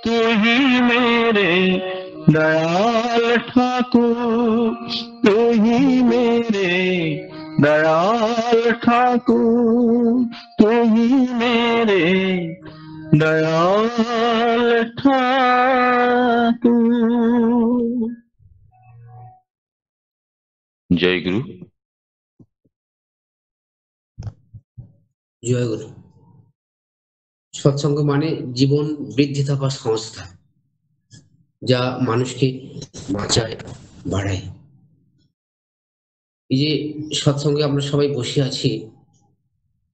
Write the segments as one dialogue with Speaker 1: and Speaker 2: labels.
Speaker 1: तू ही मेरे दयाल ठाकुर, तू ही मेरे दयाल ठाकुर, तू ही मेरे दयाल ठाकुर। जय गुरु।
Speaker 2: জয় গুরু। সৎসঙ্গ মানে জীবন বৃদ্ধি থাকা সংস্থা, যা মানুষকে বাঁচায়, বাড়ায়। এই যে সৎসঙ্গে আমরা সবাই বসে আছি,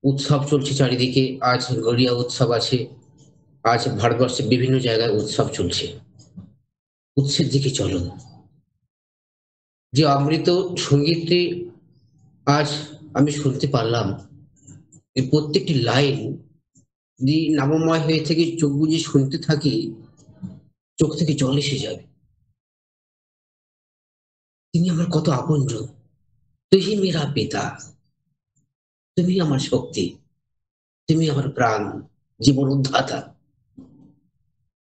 Speaker 2: উৎসব চলছে চারিদিকে। আজ গড়িয়া উৎসব আছে, আজ ভারতবর্ষের বিভিন্ন জায়গায় উৎসব চলছে। উৎসের দিকে চলো। যে অমৃত সঙ্গীতটি আজ আমি শুনতে পারলাম, এই প্রত্যেকটি লাইন যদি নামময় হয়ে থেকে চোখ বুঝে শুনতে থাকি, চোখ থেকে জল এসে যাবে। তিনি আমার কত আপনজন। তুই মেরা পিতা, তুমি আমার শক্তি, তুমি আমার প্রাণ, জীবন উদ্ধাতা।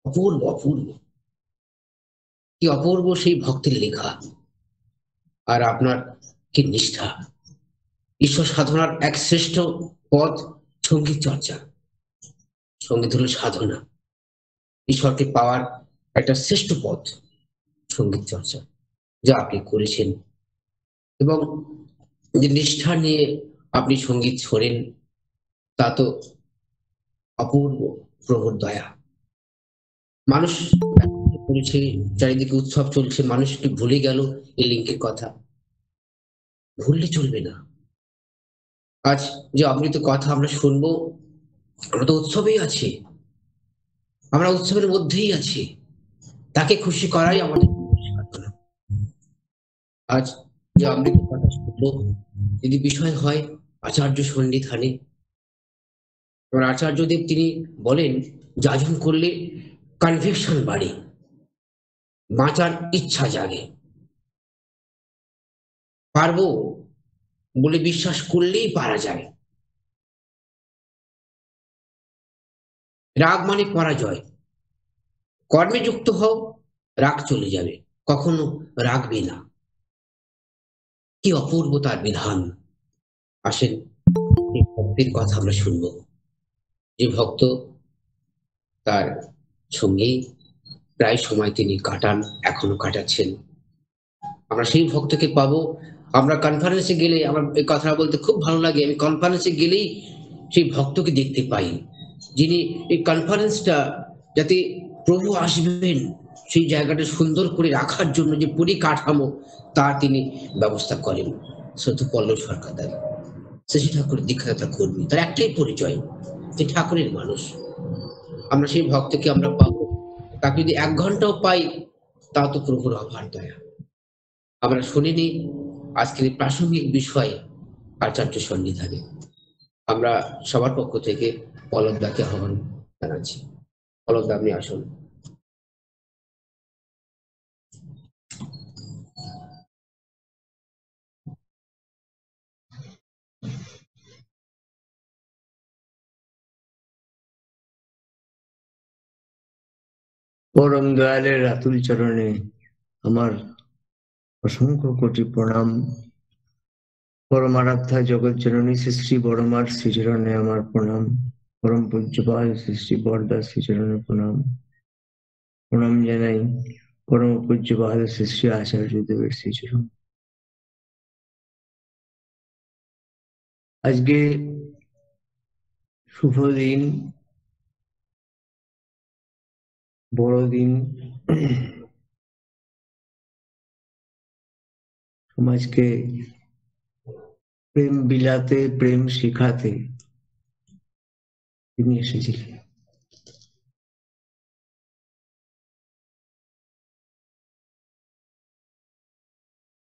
Speaker 2: অপূর্ব অপূর্ব, কি অপূর্ব সেই ভক্তের লেখা। আর আপনার কি নিষ্ঠা। ঈশ্বর সাধনার এক শ্রেষ্ঠ পথ সঙ্গীত চর্চা। সঙ্গীত হলো সাধনা, ঈশ্বরকে পাওয়ার একটা শ্রেষ্ঠ পথ সঙ্গীত চর্চা, যা আপনি করেছেন। এবং যে নিষ্ঠা নিয়ে আপনি সঙ্গীত শোনেন, তা তো অপূর্ব প্রভুর দয়া। মানুষ করেছে, চারিদিকে উৎসব চলছে, মানুষ একটু ভুলে গেল এই লিঙ্কের কথা। ভুললে চলবে না। আজ যে অমৃত কথা আমরা শুনবো, আমরা তো উৎসবেই আছি, আমরা উৎসবের মধ্যেই আছি। তাকে খুশি করাই আমাদের সাধনা। আজ যে অমৃত কথা শুনবো, যদি বিষয় হয় আচার্য সন্নিধানে, আমার আচার্যদেব তিনি বলেন, যাজন করলে কনভিকশন বাড়ে, বাঁচার ইচ্ছা জাগে, পারবো বলে বিশ্বাস করলেই পারা যায়। রাগ মানে পরাজয়। কর্মে যুক্ত হও, রাগ চলে যাবে, কখনো রাগবে না। কি অপূর্ব তার বিধান। আসেন এই ভক্তের কথা আমরা শুনব। যে ভক্ত তার সঙ্গেই প্রায় সময় তিনি কাটান, এখনো কাটাচ্ছেন। আমরা সেই ভক্তকে পাবো। আমরা কনফারেন্সে গেলে, আমার এই কথা বলতে খুব ভালো লাগে, আমি কনফারেন্সে গেলেই সেই ভক্তকে দেখতে পাই, যিনি এই কনফারেন্সটা যাতে প্রভু আসবেন সেই জায়গাটা সুন্দর করে রাখার জন্য যে পরিকাঠামো তা তিনি ব্যবস্থা করেন। শুধু পল্লব সরকার দাদা, শশী ঠাকুর দীক্ষাদাতা কর্মী, তার একটাই পরিচয়, যে ঠাকুরের মানুষ। আমরা সেই ভক্তকে আমরা পাবো, তাকে যদি 1 ঘন্টাও পাই, তা তো প্রভুর অভার দয়া। আমরা শুনিনি আজকের প্রাসঙ্গিক বিষয় আচার্য সন্নিধানে। আমরা সবার পক্ষ থেকে পলকদাকে আহ্বান জানাচ্ছি। পলকদা, আপনি আসুন।
Speaker 3: পরম দয়ালের আতুল চরণে আমার অসংখ্য কোটি প্রণাম। পরমারাধ্যা জগৎ জননী শ্রী শ্রী বড়মার শ্রীচরণে আমার প্রণাম। পরম পূজ্যপাল শ্রী শ্রী বরদাস শ্রীচরণে প্রণাম। প্রণাম জানাই পরম পূজ্যপাল শ্রী শ্রী আচার্যদেবের শ্রীচরণ। আজকে শুভ দিন, বড়দিন। সমাজকে প্রেম বিলাতে, প্রেম শিখাতে তিনি এসেছিলেন।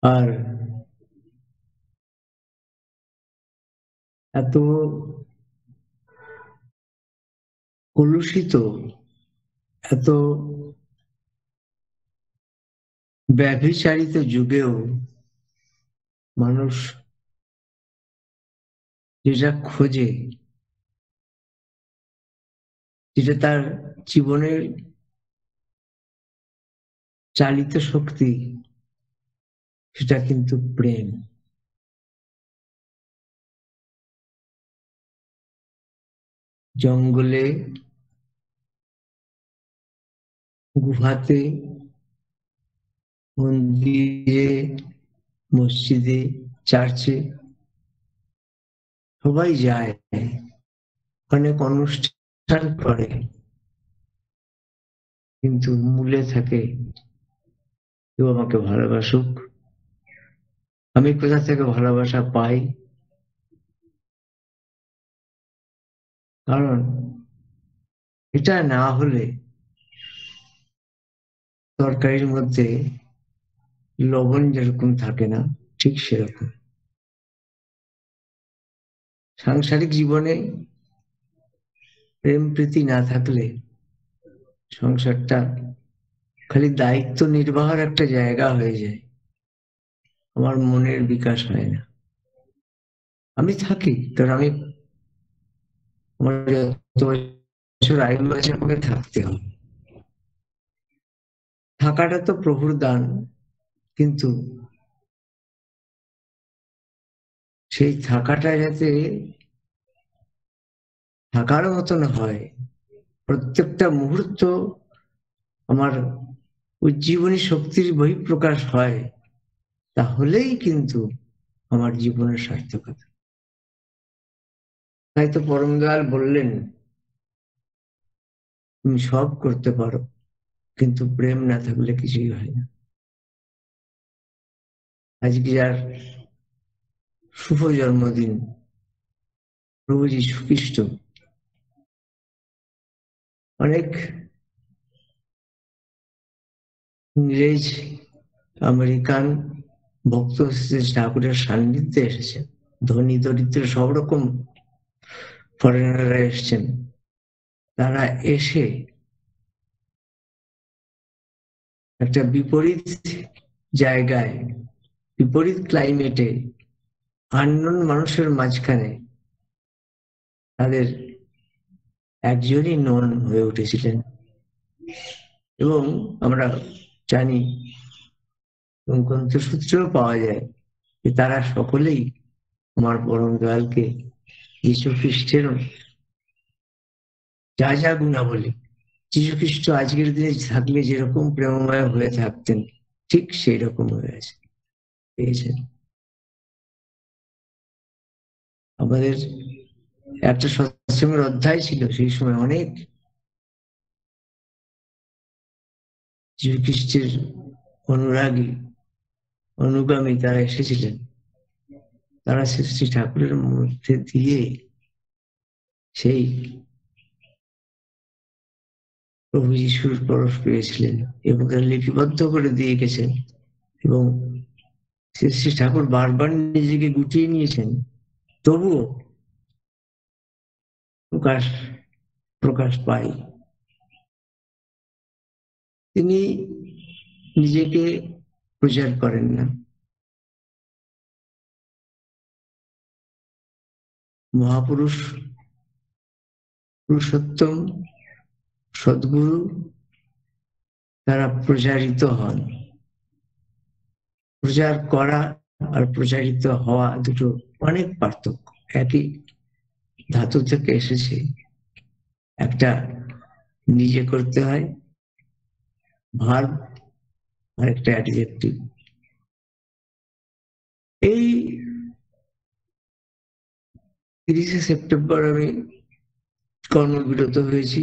Speaker 3: আর এত কলুষিত, এত ব্যভিচারিত যুগেও মানুষ যেটা খোঁজে, যেটা তার জীবনের চালিত শক্তি, সেটা কিন্তু প্রেম। জঙ্গলে, গুহাতে, মন্দিরে, মসজিদে, চার্চে সবাই যায়, অনেক অনুষ্ঠান করে, কিন্তু মূলে থাকে কেউ আমাকে ভালোবাসুক, আমি কোথা থেকে ভালোবাসা পাই। কারণ এটা না হলে তরকারির মধ্যে লবণ যেরকম থাকে না, ঠিক সেরকম সাংসারিক জীবনে প্রেম প্রীতি না থাকলে সংসারটা খালি দায়িত্ব নির্বাহের একটা জায়গা হয়ে যায়, আমার মনের বিকাশ হয় না। আমি থাকি, কারণ আমি আমার যত বছর আয়ু আছে আমাকে থাকতে হবে। থাকাটা তো প্রভুর দান, কিন্তু সেই থাকাটা যাতে থাকার মতন হয়, প্রত্যেকটা মুহূর্ত আমার উজ্জীবনী শক্তির বহিঃপ্রকাশ হয়, তাহলেই কিন্তু আমার জীবনের সার্থকতা। তাই তো পরম দয়াল বললেন, তুমি সব করতে পারো, কিন্তু প্রেম না থাকলে কিছুই হয় না। আজকে যার শুভ জন্মদিন, প্রভু যীশু খ্রিস্ট, অনেক ইংরেজ, আমেরিকান ভক্ত ঠাকুরের সান্নিধ্যে এসেছেন, ধনী দরিদ্র সব রকম ফরেনাররা এসছেন। তারা এসে একটা বিপরীত জায়গায়, বিপরীত ক্লাইমেটে, আননোন মানুষের মাঝখানে তাদের একজনই নন হয়ে উঠেছিলেন। এবং আমরা জানি, গ্রন্থসূত্রেও পাওয়া যায় যে তারা সকলেই আমার পরম দয়ালকে যীশু খ্রিস্টের যা যা গুণাবলী, যীশু খ্রিস্ট আজকের দিনে থাকলে যেরকম প্রেমময় হয়ে থাকতেন, ঠিক সেই রকম হয়ে আছে, পেয়েছেন। আমাদের একটা সৎসঙ্গের অধ্যায় ছিল, সেই সময় অনেক যীশু খ্রিস্টের অনুরাগী, অনুগামী তারা এসেছিলেন। তারা শ্রী ঠাকুরের মধ্যে দিয়ে সেই প্রভু যীশুর পরশ পেয়েছিলেন এবং লিপিবদ্ধ করে দিয়ে গেছেন। এবং শ্রী ঠাকুর বারবার নিজেকে গুটিয়ে নিয়েছেন, তবুও প্রকাশ পাই। তিনি নিজেকে প্রচার করেন না, মহাপুরুষ, পুরুষোত্তম, সদ্গুরু তারা প্রচারিত হন। প্রচার করা আর প্রচারিত হওয়া দুটো অনেক পার্থক্য। একই ধাতু থেকে এসেছে, একটা নিজে করতে হয় ভার্ব, আর একটা অ্যাডজেক্টিভ। এই 30শে সেপ্টেম্বর আমি কর্মবিরত হয়েছি,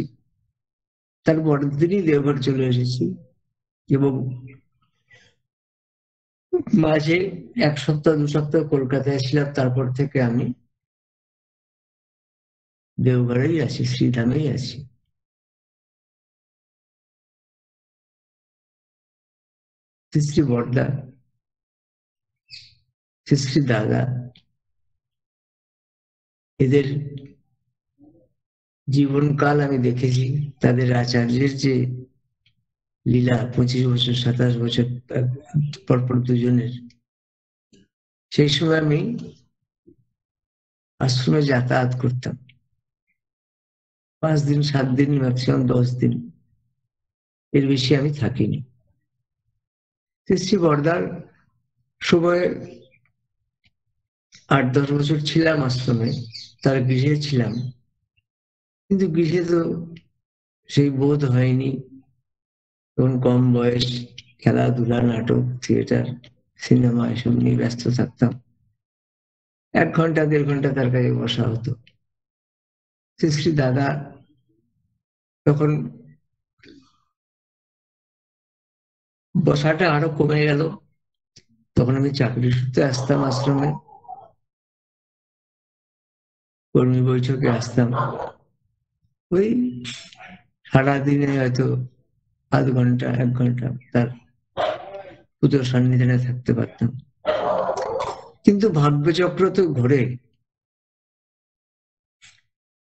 Speaker 3: তার পরের দিনই দেওঘর চলে এসেছি এবং মাঝে 1 সপ্তাহ 2 সপ্তাহ কলকাতায় ছিলাম। তারপর থেকে আমি দেওঘরেই আছি, শ্রীধামেই আছি। শ্রী বড়দা, শ্রী দাদা, এদের জীবনকাল আমি দেখেছি। তাদের আচার্যের যে লীলা, 25 বছর 27 বছর পরপর দুজনের, সেই সময় আমি আশ্রমে যাতায়াত করতাম 5 দিন 7 দিন, ম্যাক্সিমাম 10 দিন, এর বেশি আমি থাকিনি। শ্রী বরদার সময় 8-10 বছর ছিলাম আশ্রমে, তার গৃহে ছিলাম, কিন্তু গৃহে তো সেই বোধ হয়নি। তখন কম বয়স, খেলাধুলা, নাটক, থিয়েটার, সিনেমা এসব নিয়ে ব্যস্ত থাকতাম। 1 ঘন্টা 1.5 ঘন্টা তার কাছে বসা হতো। শ্রী দাদা তখন বসাটা আরো কমে গেল। তখন আমি চাকরি সূত্রে আসতাম আশ্রমে, কর্মী বৈঠকে আসতাম। ওই সারাদিনে হয়তো 0.5 ঘন্টা 1 ঘন্টা তার পুজোর সান্নিধ্যে থাকতে পারতাম। কিন্তু ভাগ্যচক্র তো ঘোরে,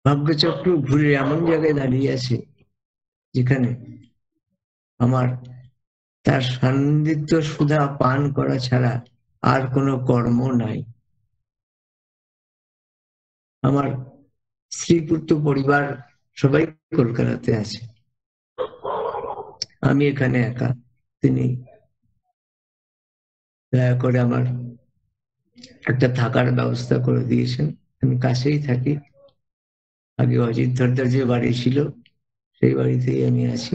Speaker 3: ভাগ্যচক্র ঘুরে এমন জায়গায় দাঁড়িয়ে আছে যেখানে আমার তার সান্নিধ্য সুধা পান করা ছাড়া আর কোনো কর্ম নাই। আমার স্ত্রী-পুত্র পরিবার সবাই কলকাতাতে আছে, আমি এখানে একা। তিনি দয়া করে আমার একটা থাকার ব্যবস্থা করে দিয়েছেন। আমি কাছেই থাকি, আগে অজিত ধরদার যে বাড়ি ছিল সেই বাড়িতেই আমি আছি।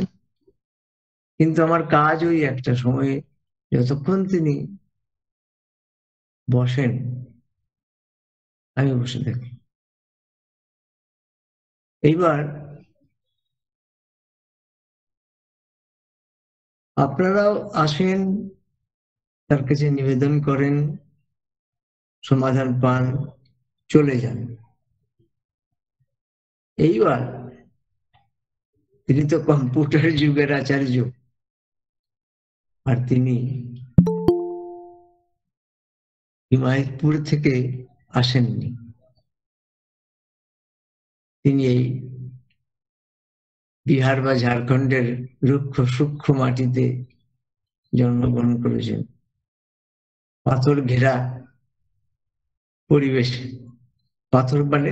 Speaker 3: কিন্তু আমার কাজ ওই একটা সময়ে, যতক্ষণ তিনি বসেন আমি বসে থাকি। এইবার আপনারাও আসেন, তার কাছে নিবেদন করেন, সমাধান পান, চলে যান। এইবার তিনি তো কম্পিউটার যুগের আচার্য, আর তিনি হিমায়তপুর থেকে আসেননি। তিনি এই বিহার বা ঝাড়খণ্ডের রুক্ষ সূক্ষ্ম মাটিতে জন্মগ্রহণ করেছেন, পাথর ঘেরা পরিবেশে। পাথর মানে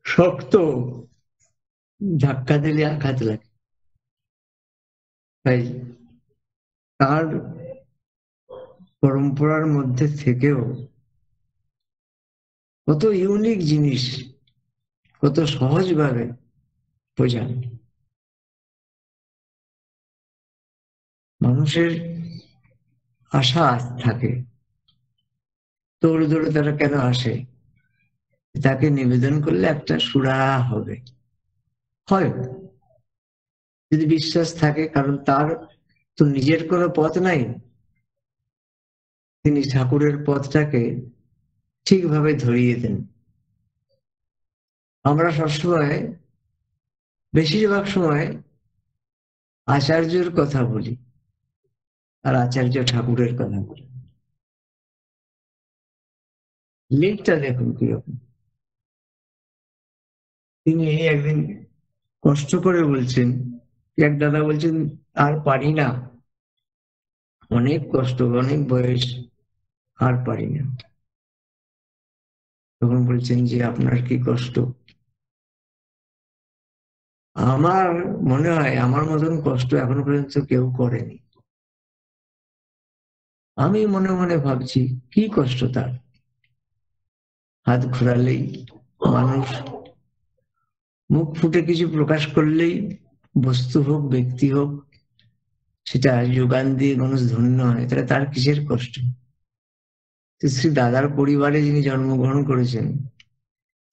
Speaker 3: শক্ত, ধাক্কা দিলে আঘাত লাগে। তাই তার পরম্পরার মধ্যে থেকেও কত ইউনিক জিনিস কত সহজভাবে বোঝান। মানুষের আশা থাকে, দৌড়ে দৌড়ে তারা কেন আসে? তাকে নিবেদন করলে একটা সুরাহা হবে, হয় যদি বিশ্বাস থাকে, কারণ তার তো নিজের কোনো পথ নাই। তিনি ঠাকুরের পথটাকে ঠিকভাবে ধরিয়ে দেন। আমরা সবসময়, বেশিরভাগ সময় আচার্যের কথা বলি আর আচার্য ঠাকুরের কথা বলি। লিঙ্কটা দেখুন কিরকম। তিনি একদিন কষ্ট করে বলছেন, এক দাদা বলছেন আর পারি না, অনেক কষ্ট, অনেক বয়স, আর পারি না। তখন বলছেন যে আপনার কি কষ্ট? আমার মনে হয় আমার মতন কষ্ট এখনো পর্যন্ত কেউ করেনি। আমি মনে মনে ভাবছি কি কষ্ট তার। হাত ঘোরালেই মানুষ, মুখ ফুটে কিছু প্রকাশ করলেই, বস্তু হোক ব্যক্তি হোক, সেটা যোগান দিয়ে মানুষ ধন্য হয়। তাহলে তার কিসের কষ্ট? শ্রী দাদার পরিবারে যিনি জন্মগ্রহণ করেছেন,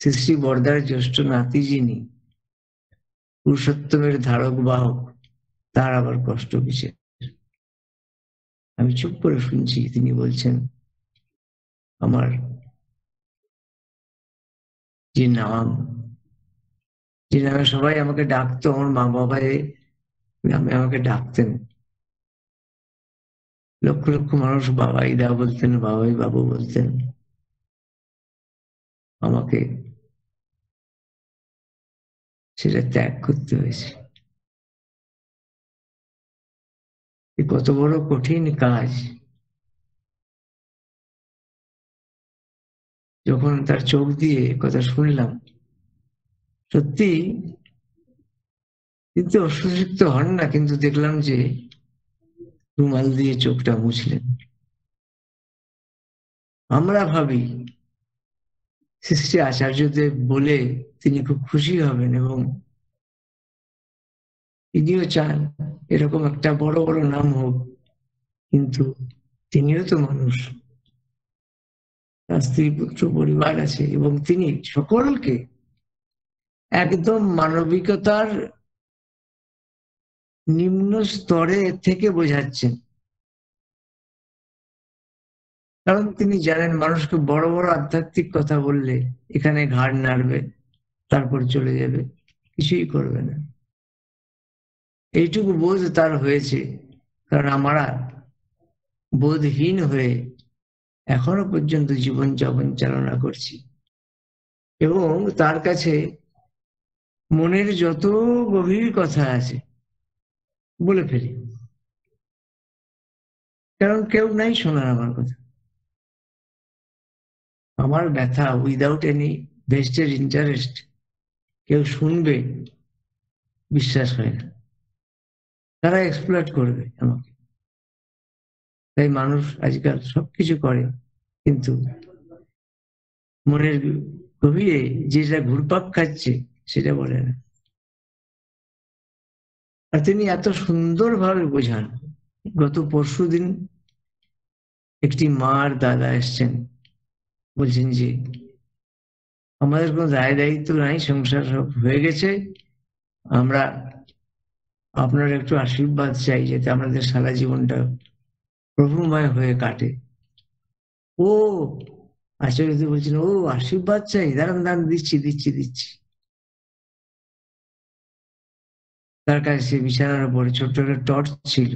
Speaker 3: শ্রী বরদার জ্যেষ্ঠ নাতি যিনি, পুরুষোত্তমের ধারক বাহক, তার আবার কষ্ট কিসের? আমি চুপ করে শুনছি। তিনি বলছেন আমার যে নাম, যে নামে সবাই আমাকে ডাকতো, আমার মা বাবা নামে আমাকে ডাকতেন, লক্ষ লক্ষ মানুষ বাবাই দা বলতেন, বাবাই বাবু বলতেন, আমাকে সেটা ত্যাগ করতে হয়েছে। কত বড় কঠিন কাজ। যখন তার চোখ দিয়ে কথা শুনলাম, সত্যি কিন্তু অসুস্থ হন না, কিন্তু দেখলাম যে রুমাল দিয়ে চোখটা মুছলেন। আমরা ভাবি শ্রী শ্রী আচার্যদেব বলে তিনি খুব খুশি হবেন এবং তিনিও চান এরকম একটা বড় বড় নাম হোক, কিন্তু তিনিও তো মানুষ, তার স্ত্রী পুত্র পরিবার আছে এবং তিনি সকলকে একদম মানবিকতার নিম্ন স্তরে থেকে বোঝাচ্ছেন। কারণ তিনি জানেন মানুষকে বড় বড় আধ্যাত্মিক কথা বললে এখানে ঘাড় নাড়বে, তারপর চলে যাবে, কিছুই করবে না। এইটুকু বোধ তার হয়েছে, কারণ আমরা বোধহীন হয়ে এখনো পর্যন্ত জীবন যাপন চালনা করছি এবং তার কাছে মনের যত গভীর কথা আছে বলে ফেলি, কারণ কেউ নাই শোনার আমার কথা। আমার ব্যথা উইদাউট এনি ভেস্টেড ইন্টারেস্ট কেউ শুনবে বিশ্বাস হয় না, তারা এক্সপ্লয়েট করবে আমাকে। তাই মানুষ আজকাল সবকিছু করে, কিন্তু মনের গভীরে যেটা ঘুরপাক খাচ্ছে সেটা বলে না। আর তিনি এত সুন্দরভাবে বোঝান। গত পরশুদিন একটি মার দাদা এসছেন, বলছেন যে আমাদের কোনো দায় দায়িত্ব নাই, সংসার সব হয়ে গেছে, আমরা আপনার একটু আশীর্বাদ চাই যাতে আমাদের সারা জীবনটা প্রভুময় হয়ে কাটে। ও আচার্য বলছেন, ও আশীর্বাদ চাই, দাঁড়ান দাঁড়ান, দিচ্ছি দিচ্ছি দিচ্ছি। তার কাছে বিছানার উপরে ছোট্ট একটা টর্চ ছিল,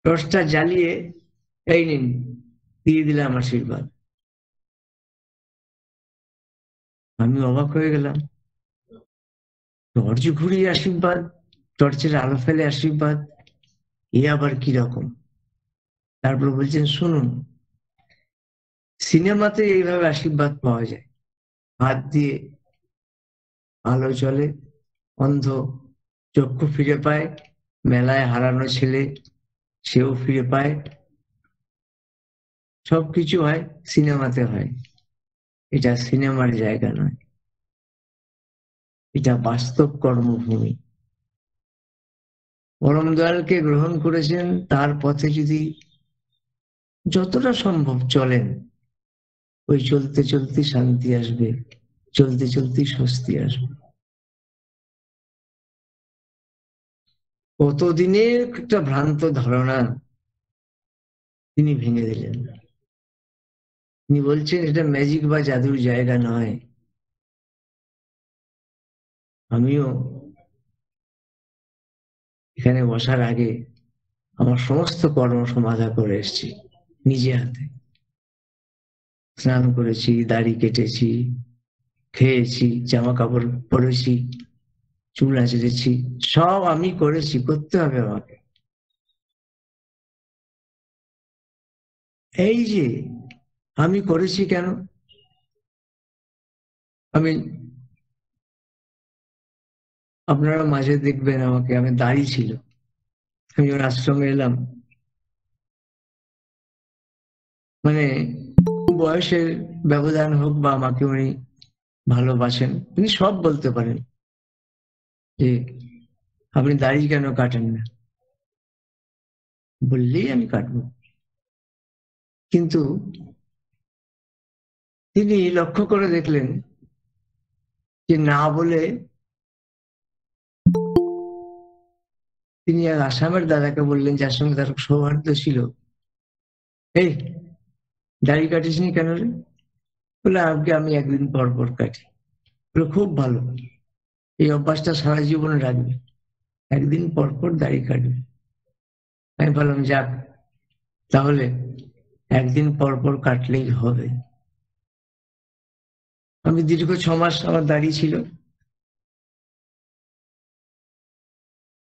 Speaker 3: টর্চটা জ্বালিয়ে এই নিন দিয়ে দিলাম আশীর্বাদ। আমি অবাক হয়ে গেলাম, টর্চ ঘুরিয়ে আশীর্বাদ, টর্চের আলো ফেলে আশীর্বাদ, এ আবার কি রকম? তারপর বলছেন, শুনুন, সিনেমাতে এইভাবে আশীর্বাদ পাওয়া যায়, হাত দিয়ে আলো চলে, অন্ধ চক্ষু ফিরে পায়, মেলায় হারানো ছেলে সেও ফিরে পায়, সবকিছু হয়, সিনেমাতে হয়। এটা সিনেমার জায়গা নয়, এটা বাস্তব কর্মভূমি। পরম দয়ালকে গ্রহণ করেছেন, তার পথে যদি যতটা সম্ভব চলেন, ওই চলতে চলতে শান্তি আসবে, চলতে চলতে স্বস্তি আসবে। কতদিনের একটা ভ্রান্ত ধারণা তিনি ভেঙে দিলেন। তিনি বলছেন এটা ম্যাজিক বা জাদুর জায়গা নয়। আমিও এখানে বসার আগে আমার সমস্ত কর্ম সমাধা করে এসেছি নিজে হাতে। স্নান করেছি, দাড়ি কেটেছি, খেয়েছি, জামা কাপড় পরেছি, চুল আঁচড়েছি, সব আমি করেছি, করতে হবে আমাকে। এই যে আমি করেছি কেন? আমি আপনারা মাঝে দেখবেন আমাকে, আমি দাড়ি ছিল, আমি যখন আশ্রমে এলাম, মানে বয়সের ব্যবধান হোক বা আমাকে উনি ভালোবাসেন, উনি সব বলতে পারেন যে আপনি দাড়ি কেন কাটেন না, বললেই আমি কাটবো। কিন্তু তিনি লক্ষ্য করে দেখলেন যে না বলে তিনি এক আসামের দাদাকে বললেন, যার সঙ্গে তার সৌহার্দ্য ছিল, এই দাড়ি কাটিসনি কেন রে? বলে আজকে আমি একদিন পর পর কাটি। বলে খুব ভালো, এই অভ্যাসটা সারা জীবনে রাখবে, একদিন পর পর দাড়ি কাটবে। আমি বললাম যাক, তাহলে একদিন পর পর কাটলেই হবে। আমি দীর্ঘ 6 মাস আমার দাড়ি ছিল,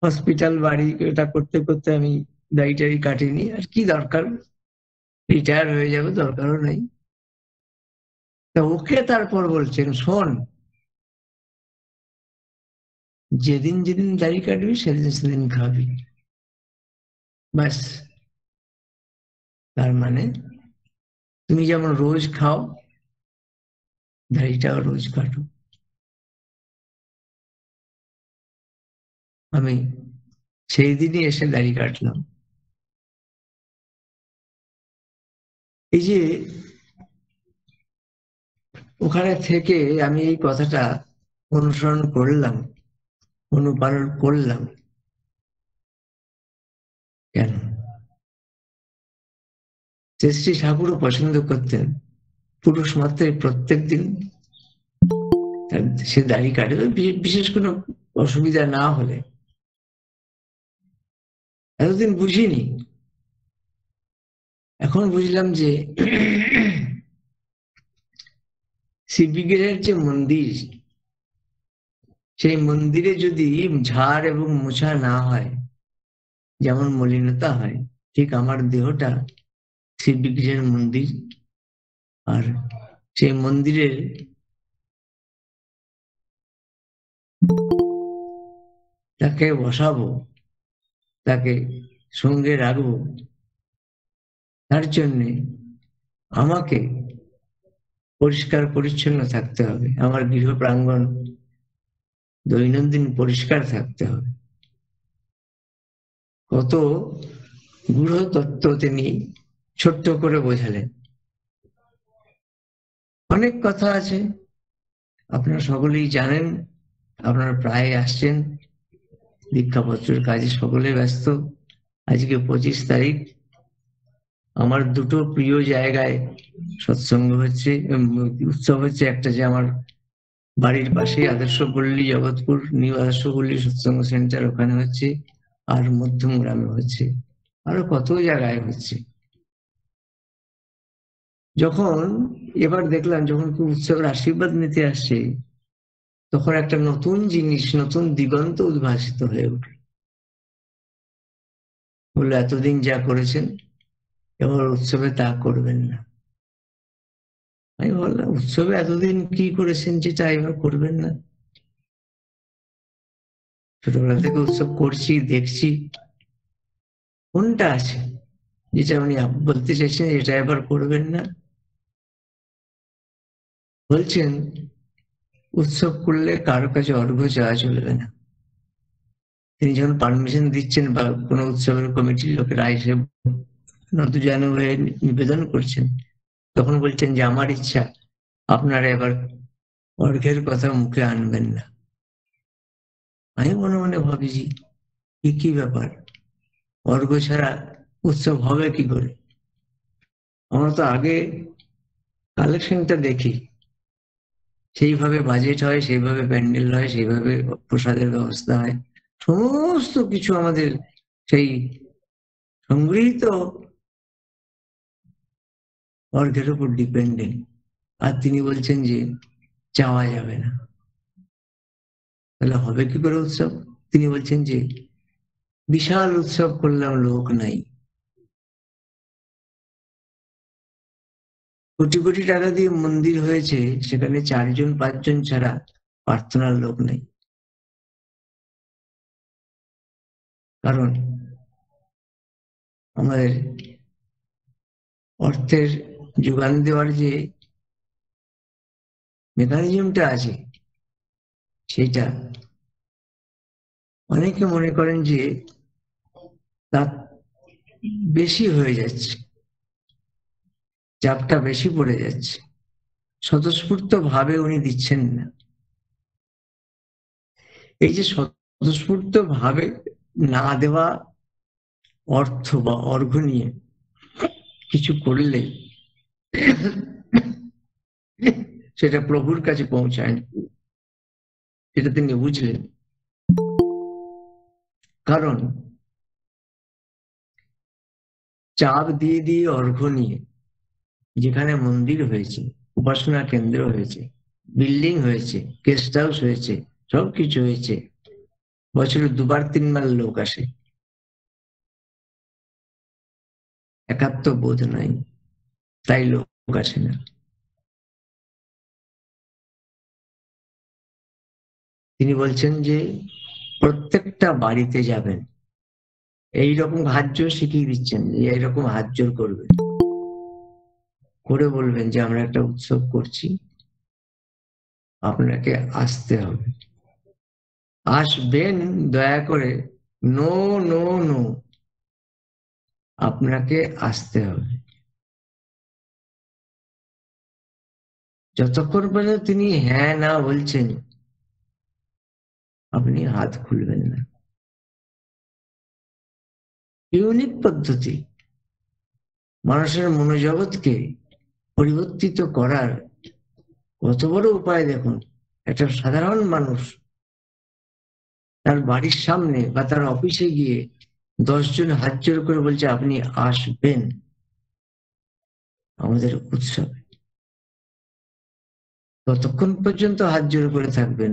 Speaker 3: হসপিটাল বাড়ি এটা করতে করতে আমি দাড়ি টাড়ি কাটিনি। আর কি দরকার, রিটায়ার হয়ে যাবে, দরকারও নেই। তা ওকে তারপর বলছেন, শোন, যেদিন যেদিন দাড়ি কাটবি সেদিন সেদিন খাবি। ব্যাস, তার মানে তুমি যেমন রোজ খাও, দাড়িটাও রোজ কাটো। আমি সেই দিনই এসে দাড়ি কাটলাম। এই যে ওখানে থেকে আমি এই কথাটা অনুসরণ করলাম, অনুপালন করলাম। কেন? শ্রী ঠাকুরও পছন্দ করতেন পুরুষ মাত্রায় প্রত্যেক দিন সে দাড়ি কাটে, বিশেষ কোনো অসুবিধা না হলে। এতদিন বুঝিনি, এখন বুঝলাম যে শিববিগ্রহের যে মন্দির, সেই মন্দিরে যদি ঝাড় এবং মোছা না হয়, যেমন মলিনতা হয়, ঠিক আমার দেহটা শিববিগ্রহের মন্দির। আর সেই মন্দিরের তাকে বসাবো, তাকে সঙ্গে রাখবো, তার জন্যে আমাকে পরিষ্কার পরিচ্ছন্ন থাকতে হবে। আমার গৃহ প্রাঙ্গণ দৈনন্দিন পরিষ্কার থাকতে হবে। কত গূঢ় তত্ত্ব তিনি ছোট্ট করে বোঝালেন। অনেক কথা আছে, আপনারা সকলেই জানেন, আপনারা প্রায় আসছেন, দীক্ষাপত্রের কাজে সকলে ব্যস্ত। আজকে 25 তারিখ, আমার দুটো প্রিয় জায়গায় সৎসঙ্গ হচ্ছে, উৎসব হচ্ছে। একটা যে আমার বাড়ির পাশে আদর্শপল্লী, জগৎপুর নিউ আদর্শপল্লী সৎসঙ্গ সেন্টার, ওখানে হচ্ছে, আর মধ্যম গ্রামে হচ্ছে, আরো কত জায়গায় হচ্ছে। যখন এবার দেখলাম যখন খুব উৎসবের আশীর্বাদ নিতে আসছে, তখন একটা নতুন জিনিস, নতুন দিগন্ত উদ্ভাসিত হয়ে উঠল। বললো এতদিন যা করেছেন এবার উৎসবে তা করবেন না। আমি বললাম উৎসবে এতদিন কি করেছেন যেটা এবার করবেন না? ছোটবেলা থেকে উৎসব করছি, দেখছি, কোনটা আছে যেটা উনি বলতে চাইছেন এটা এবার করবেন না? বলছেন উৎসব করলে কারো কাছে অর্ঘ্য চাওয়া চলবে না। তিনি যখন পারমিশন দিচ্ছেন বা কোনো উৎসবের কমিটির লোকেরা এসে নতজানু হয়ে নিবেদন করছেন, তখন বলছেন যে আমার ইচ্ছা আপনারা এবার অর্ঘ্যের কথা মুখে আনবেন না। আমি মনে মনে ভাবছি কি ব্যাপার, অর্ঘ্য ছাড়া উৎসব হবে কি করে? আমরা তো আগে কালেকশনটা দেখি, সেইভাবে বাজেট হয়, সেইভাবে প্যান্ডেল হয়, সেইভাবে প্রসাদের ব্যবস্থা হয়, সমস্ত কিছু আমাদের সেই সংগৃহীত অর্ঘের উপর ডিপেন্ডেন্ট। আর তিনি বলছেন যে চাওয়া যাবে না, তাহলে হবে কি করে উৎসব? তিনি বলছেন যে বিশাল উৎসব করলাম, লোক নাই, কোটি কোটি টাকা দিয়ে মন্দির হয়েছে, সেখানে 4জন 5জন ছাড়া প্রার্থনার লোক নেই। কারণ আমাদের অর্থের যোগান দেওয়ার যে মেকানিজমটা আছে, সেটা অনেকে মনে করেন যে তার বেশি হয়ে যাচ্ছে, চাপটা বেশি পড়ে যাচ্ছে, স্বতঃস্ফূর্ত ভাবে উনি দিচ্ছেন না। এই যে স্বতঃস্ফূর্ত ভাবে না দেওয়া অর্থ বা অর্ঘ্য নিয়ে কিছু করলে সেটা প্রভুর কাছে পৌঁছায় না, সেটা তিনি বুঝলেন। কারণ চাপ দিয়ে দিয়ে অর্ঘ্য নিয়ে যেখানে মন্দির হয়েছে, উপাসনা কেন্দ্র হয়েছে, বিল্ডিং হয়েছে, গেস্ট হাউস হয়েছে, সবকিছু হয়েছে, বছরে 2-3 বার লোক আসে, একাত্ম বোধ নাই, তাই লোক আসে না। তিনি বলছেন যে প্রত্যেকটা বাড়িতে যাবেন, এইরকম হাত জোর শিখিয়ে দিচ্ছেন, যে এইরকম হাত জোর করবেন, করে বলবেন যে আমরা একটা উৎসব করছি, আপনাকে আসতে হবে, আসবেন দয়া করে, নো নো নো, আপনাকে আসতে হবে। যতক্ষণ পর্যন্ত তিনি হ্যাঁ না বলছেন, আপনি হাত খুলবেন না। ইউনিক পদ্ধতি, মানুষের মনোজগৎকে পরিবর্তিত করার কত বড় উপায় দেখুন। একটা সাধারণ মানুষ তার বাড়ির সামনে বা তার অফিসে গিয়ে 10 জন হাত জোর করে বলছে আপনি আসবেন আমাদের উৎসবে। ততক্ষণ পর্যন্ত হাত জোর করে থাকবেন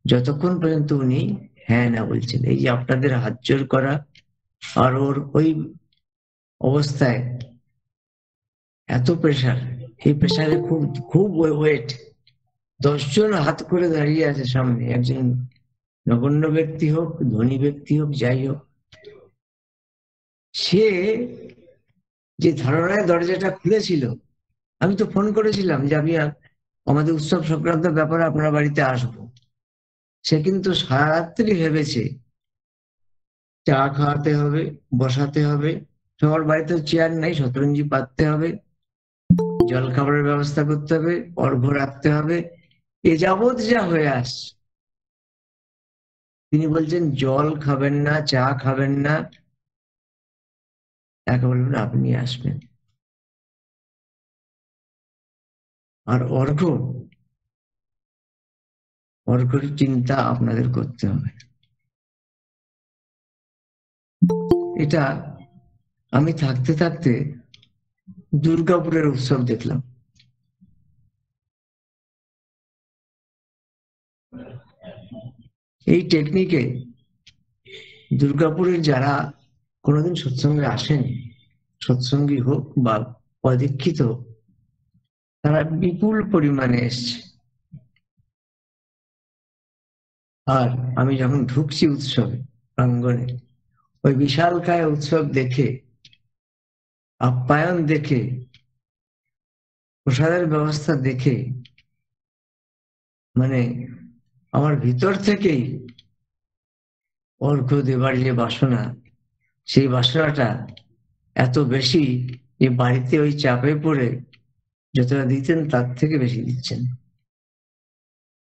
Speaker 3: যতক্ষণ পর্যন্ত উনি হ্যাঁ না বলছেন। এই যে আপনাদের হাত জোর করা আর ওর ওই অবস্থায় এত প্রেশার, এই প্রেশারে খুব খুব ওয়েট। 10 জন হাত করে দাঁড়িয়ে আছে সামনে, একজন নগণ্য ব্যক্তি হোক, ধনী ব্যক্তি হোক, যাই হোক, সে যে ধারণায় দরজাটা খুলেছিল, আমি তো ফোন করেছিলাম যে আমি আমাদের উৎসব সংক্রান্ত ব্যাপারে আপনার বাড়িতে আসবো, সে কিন্তু সারারাত্রি ভেবেছে চা খাওয়াতে হবে, বসাতে হবে, সবার বাড়িতে চেয়ার নাই, শতরঞ্জি পাততে হবে, জল খাবারের ব্যবস্থা করতে হবে, অর্ঘ্য রাখতে হবে, এ যাবৎ যা হয়ে আসছে। তিনি বলছেন জল খাবেন না, চা খাবেন না, তাকে বলবেন আপনি আসবেন। আর অর্ঘ্যের চিন্তা আপনাদের করতে হবে। এটা আমি থাকতে থাকতে দুর্গাপুরের উৎসব দেখলাম। এই টেকনিকে দুর্গাপুরের যারা কোনোদিন সৎসঙ্গে আসেন, সৎসঙ্গী হোক বা অদীক্ষিত, তারা বিপুল পরিমাণে এসছে। আর আমি যখন ঢুকছি উৎসবে প্রাঙ্গণে, ওই বিশালকায় উৎসব দেখে, আপ্যায়ন দেখে, প্রসাদের ব্যবস্থা দেখে, মানে আমার ভিতর থেকেই অর্ঘ্য দেবার যে বাসনা, সেই বাসনাটা এত বেশি যে বাড়িতে ওই চাপে পড়ে যতটা দিতেন তার থেকে বেশি দিচ্ছেন।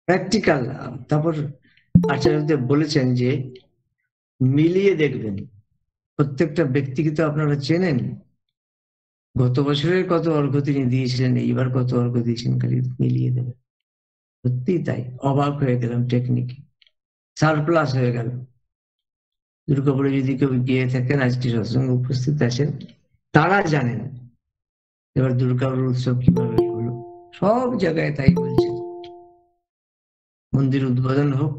Speaker 3: প্র্যাকটিক্যাল। তারপর আচার্যদেব বলেছেন যে মিলিয়ে দেখবেন, প্রত্যেকটা ব্যক্তিকে তো আপনারা চেনেন, গত বছরের কত অর্ঘ্য তিনি দিয়েছিলেন, এইবার কত অর্ঘ্য দিয়েছেন, খালি মিলিয়ে দেবেন। সত্যি তাই, অবাক হয়ে গেলাম টেকনিকে, সারপ্লাস হয়ে গেল। দুর্গাপুরে যদি কেউ গিয়ে থাকেন, আজকে সৎসঙ্গে উপস্থিত আছেন, তারা জানেন এবার দুর্গাপুর উৎসব কিভাবে হলো। সব জায়গায় তাই বলছেন, মন্দির উদ্বোধন হোক,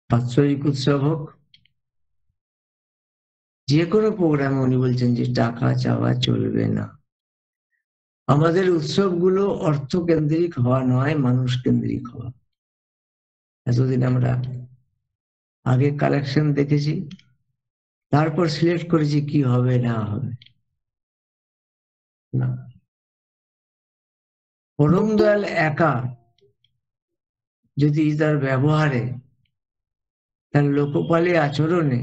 Speaker 3: বাৎসরিক উৎসব হোক, যে কোনো প্রোগ্রামে উনি বলছেন যে টাকা চাওয়া চলবে না। আমাদের উৎসবগুলো অর্থকেন্দ্রিক হওয়া নয়, মানুষ কেন্দ্রিক হওয়া। এতদিন আমরা আগে কালেকশন দেখেছি, তারপর সিলেক্ট করেছি কি হবে না হবে না। পরম দয়াল একা যদি তার ব্যবহারে, তার লোকপালে আচরণে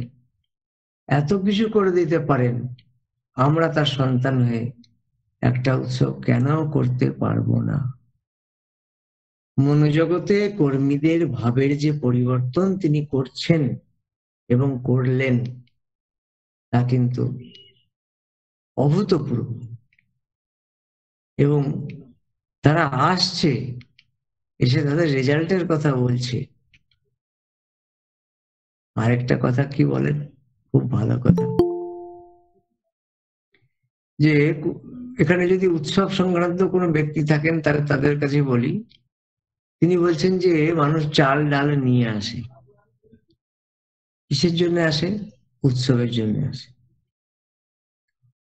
Speaker 3: এত কিছু করে দিতে পারেন, আমরা তার সন্তান হয়ে একটা উৎসব কেন করতে পারবো না? মনোজগতে কর্মীদের ভাবের যে পরিবর্তন তিনি করছেন এবং করলেন, তা কিন্তু অভূতপূর্ব। এবং তারা আসছে, এসে তাদের রেজাল্টের কথা বলছে। আরেকটা কথা কি বলেন, খুব ভালো কথা, যে এখানে যদি উৎসব সংক্রান্ত কোনো ব্যক্তি থাকেন তাহলে তাদের কাছে বলি, তিনি বলছেন যে মানুষ চাল ডাল নিয়ে আসে, কিসের জন্য আসে? উৎসবের জন্য আসে।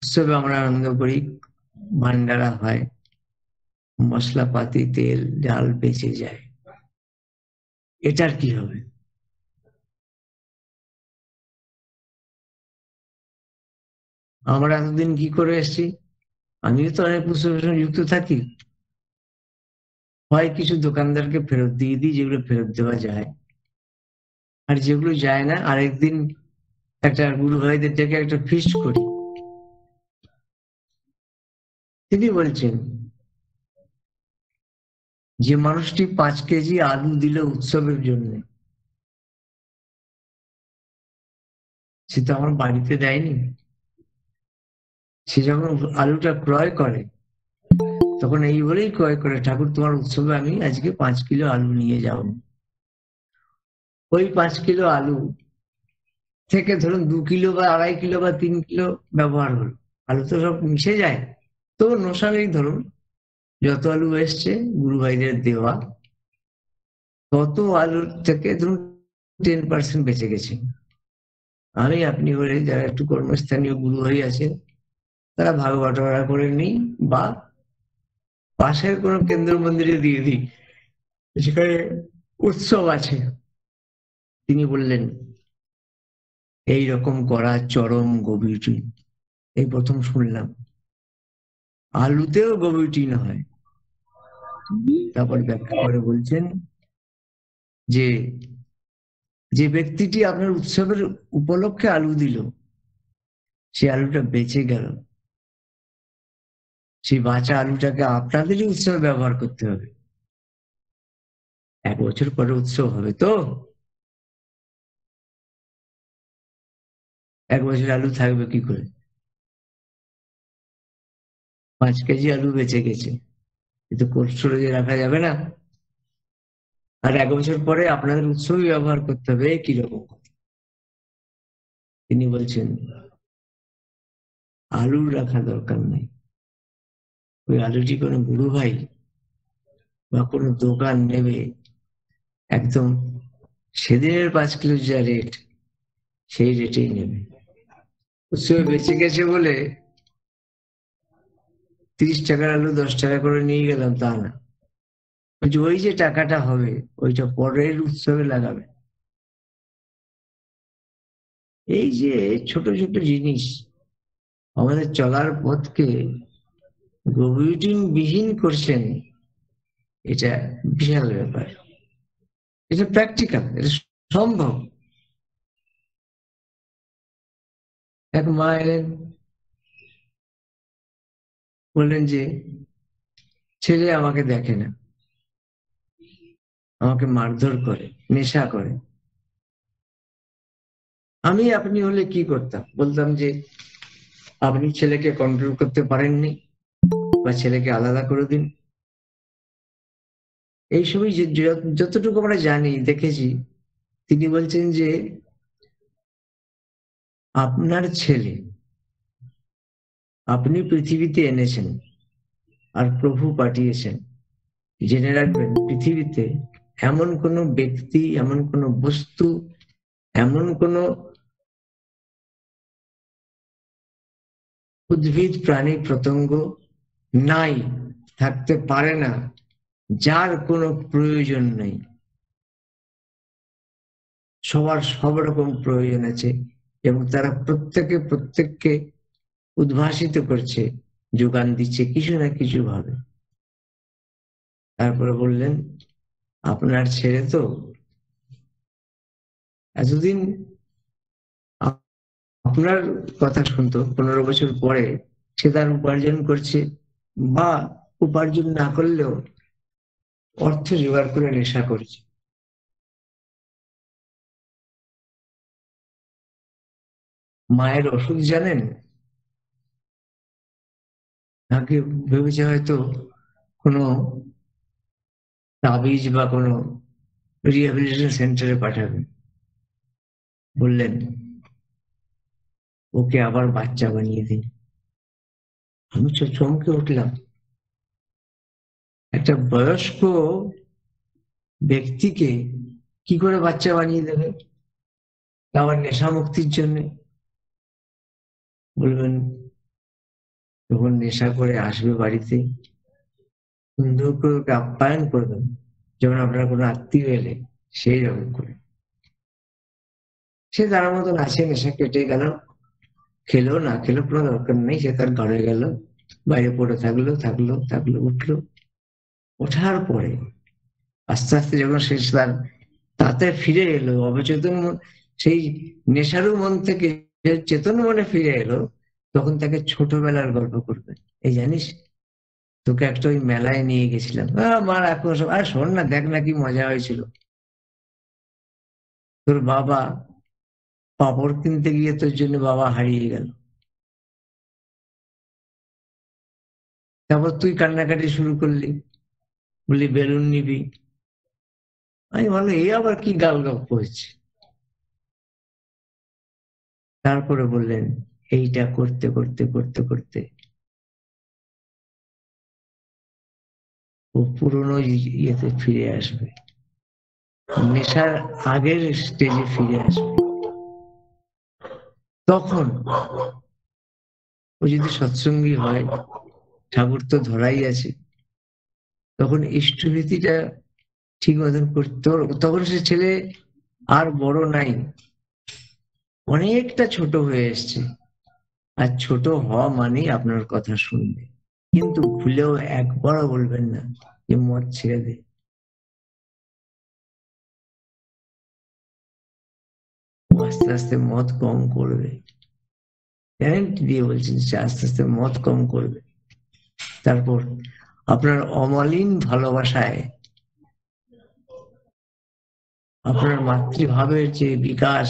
Speaker 3: উৎসবে আমরা আনন্দ করি, ভান্ডারা হয়, মশলাপাতি তেল ডাল বেঁচে যায়, এটার কি হবে? আমরা এতদিন কি করে এসেছি, আমিও তো অনেক উৎসবের সঙ্গে যুক্ত থাকি। হয় কিছু দোকানদারকে ফেরত দিয়ে দিই যেগুলো ফেরত দেওয়া যায়, আর যেগুলো যায় না আরেকদিন একটা গুরু ভাইদের ডেকে একটা ফিস্ট করি। তিনি বলছেন যে মানুষটি 5 কেজি আলু দিল উৎসবের জন্য, সে তো আমার বাড়িতে দেয়নি। সে যখন আলুটা ক্রয় করে তখন এই বলেই ক্রয় করে, ঠাকুর তোমার উৎসবে আমি আজকে 5 কিলো আলু নিয়ে যাব। ওই 5 কিলো আলু থেকে ধরুন 2 কিলো বা 2.5 কিলো বা 3 কিলো ব্যবহার হলো। আলু তো সব মিশে যায়, তো নোশানেই ধরুন যত আলু এসছে গুরু ভাইদের দেওয়া, তত আলুর থেকে ধরুন 10% বেঁচে গেছে। আমি আপনি বলে যারা একটু কর্মস্থানীয় গুরু ভাই আছে তারা ভাগ বাটোয়ারা করে নিই, বা পাশের কোনো কেন্দ্র মন্দিরে দিয়ে দিই যেখানে উৎসব আছে। তিনি বললেন এই রকম করা চরম গভীরটি, এই প্রথম শুনলাম। আলুতেও গভীরটি না হয়। তারপর ব্যাখ্যা করে বলছেন যে যে ব্যক্তিটি আপনার উৎসবের উপলক্ষে আলু দিল, সে আলুটা বেঁচে গেল, সেই বাঁচা আলুটাকে আপনাদেরই উৎসবে ব্যবহার করতে হবে। 1 বছর পরে উৎসব হবে তো 1 বছর আলু থাকবে কি করে? 5 কেজি আলু বেঁচে গেছে, কিন্তু কোল্ড স্টোরেজে রাখা যাবে না। আর 1 বছর পরে আপনাদের উৎসবে ব্যবহার করতে হবে, কিরকম? তিনি বলছেন আলু রাখা দরকার নেই। ওই আলুটি কোনো গুরু ভাই বা কোনো দোকান নেবে, একদম সেদিনের 5 কিলো যা রেট সেই রেটেই নেবে। উৎসবে বেঁচে গেছে বলে 30 টাকার আলু 10 টাকা করে নিয়ে গেলাম তা না, ওই যে টাকাটা হবে ওইটা পরের উৎসবে লাগাবে। এই যে ছোট ছোট জিনিস আমাদের চলার পথকে গভীরহীন বিহীন করছেন, এটা বিশাল ব্যাপার। এটা প্র্যাকটিক্যাল, এটা সম্ভব। এক মা এলেন, বললেন যে ছেলে আমাকে দেখে না, আমাকে মারধর করে, নেশা করে। আমি আপনি হলে কি করতাম? বলতাম যে আপনি ছেলেকে কন্ট্রোল করতে পারেননি, বা ছেলেকে আলাদা করে দিন। এইসবই যতটুকু আমরা জানি দেখেছি। তিনি বলছেন যে আপনার ছেলে আপনি পৃথিবীতে এনেছেন আর প্রভু পাঠিয়েছেন। জেনে রাখবেন পৃথিবীতে এমন কোনো ব্যক্তি, এমন কোনো বস্তু, এমন কোনো উদ্ভিদ, প্রাণী, পতঙ্গ নাই, থাকতে পারে না, যার কোনো প্রয়োজন নেই। সবার সব রকম প্রয়োজন আছে, এবং তারা প্রত্যেকে প্রত্যেককে উদ্ভাসিত করছে, যোগান দিচ্ছে কিছু না কিছু ভাবে। তারপরে বললেন আপনার ছেলে তো এতদিন আপনার কথা শুনতো, 15 বছর পরে সে তার উপার্জন করছে, বা উপার্জন না করলেও অর্থ জোগাড় করে নেশা করছে। মায়ের ওষুধ জানেন, তাকে ভেবেছে হয়তো কোনো তাবিজ বা কোনো রিহ্যাবিলিটেশন সেন্টারে পাঠাবে। বললেন ওকে আবার বাচ্চা বানিয়ে দিন। আমি তো চমকে উঠলাম, একটা বয়স্ক ব্যক্তিকে কি করে বাচ্চা বানিয়ে দেবে, আবার নেশা মুক্তির জন্য? বলবেন যখন নেশা করে আসবে বাড়িতে, সুন্দর করে ওকে আপ্যায়ন করবেন, যেমন আপনার কোনো আত্মীয় এলে সেই রকম করে। সে তার মতন আছে, নেশা কেটে গেল, খেলো না খেলো কোনো দরকার নেই, সে তার ঘরে গেল, বাইরে পড়ে থাকলো থাকলো থাকলো, উঠলো। ওঠার পরে আস্তে আস্তে যখন সে তার তাতে ফিরে এলো, অবচেতন সেই নেশারু মন থেকে চেতন মনে ফিরে এলো, তখন তাকে ছোটবেলার গল্প করবে। এই জানিস, তোকে একটা ওই মেলায় নিয়ে গেছিলাম, মা এখন সব, আর শোন না, দেখ না কি মজা হয়েছিল। তোর বাবা পাপড় কিনতে গিয়ে তোর জন্য বাবা হারিয়ে গেল, তারপর তুই কান্নাকাটি শুরু করলি, বললি বেলুন নিবি। আমি বললো এই আবার কি গাল গপ্প হচ্ছে। তারপরে বললেন এইটা করতে করতে করতে করতে ও পুরনো ইয়েতে ফিরে আসবে, নেশার আগের স্টেজে ফিরে আসবে। তখন ও যদি সৎসঙ্গী হয়, ঠাকুর তো ধরাই আছে, তখন ইষ্টভীতিটা ঠিক মতন করতে, তখন সে ছেলে আর বড় নাই, অনেকটা ছোট হয়ে এসছে। আর ছোট হওয়া মানেই আপনার কথা শুনবে, কিন্তু ভুলেও একবারও বলবেন না যে মদ ছেড়ে দে। ও আস্তে আস্তে মদ কম করবে, গ্যারান্টি দিয়ে বলছেন, সে আস্তে আস্তে মদ কম করবে। তারপর আপনার অমলিন ভালোবাসায় আপনার মাতৃভাবের যে বিকাশ,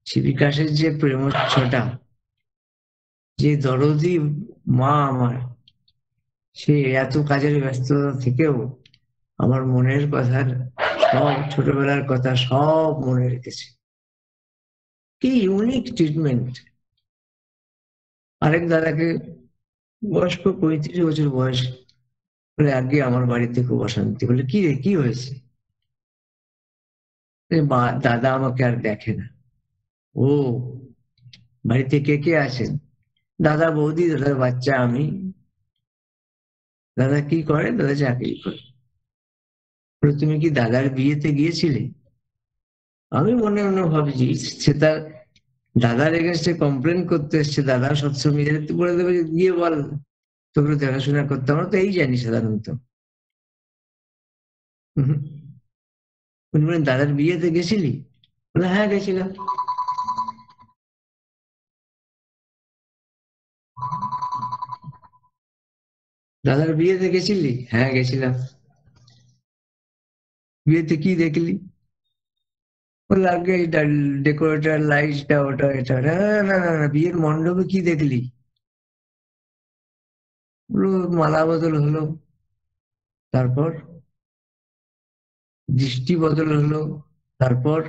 Speaker 3: সে বিকাশের যে প্রেমোচ্ছটা, যে দরদি মা আমার, সে এত কাজের ব্যস্ততা থেকেও আমার মনের কথা, সব ছোটবেলার কথা সব মনে রেখেছে। কি ইউনিক ট্রিটমেন্ট। আরেক দাদাকে, বয়স্ক 35 বছর বয়স, বলে আগে আমার বাড়িতে খুব অশান্তি। বলে কি রে, কি হয়েছে? দাদা আমাকে আর দেখে না। ও, বাড়িতে কে কে আছেন? দাদা বৌদি, দাদার বাচ্চা, আমি। দাদা কি করে? দাদা চাকরি করে। বলে তুমি কি দাদার বিয়েতে গিয়েছিলে? আমি মনে মনে ভাবছি সে তার দাদার এগেনস্টে কমপ্লেন করতে এসছে, দাদা সৎসঙ্গে গেলে তুই বলে দেবে গিয়ে বল তোকে দেখাশোনা করতে, আমরা তো এই জানি সাধারণত। উনি বলেন দাদার বিয়েতে গেছিলি? বলে হ্যাঁ গেছিলাম। দাদার বিয়েতে গেছিলি? হ্যাঁ গেছিলাম। বিয়েতে কি দেখলি? বলে আগে ডেকোরেটর, লাইটটা, ওটা এটা। না না না না, বিয়ের মণ্ডপে কি দেখলি? বলো মালা বদল হলো, তারপর দৃষ্টি বদল হলো, তারপর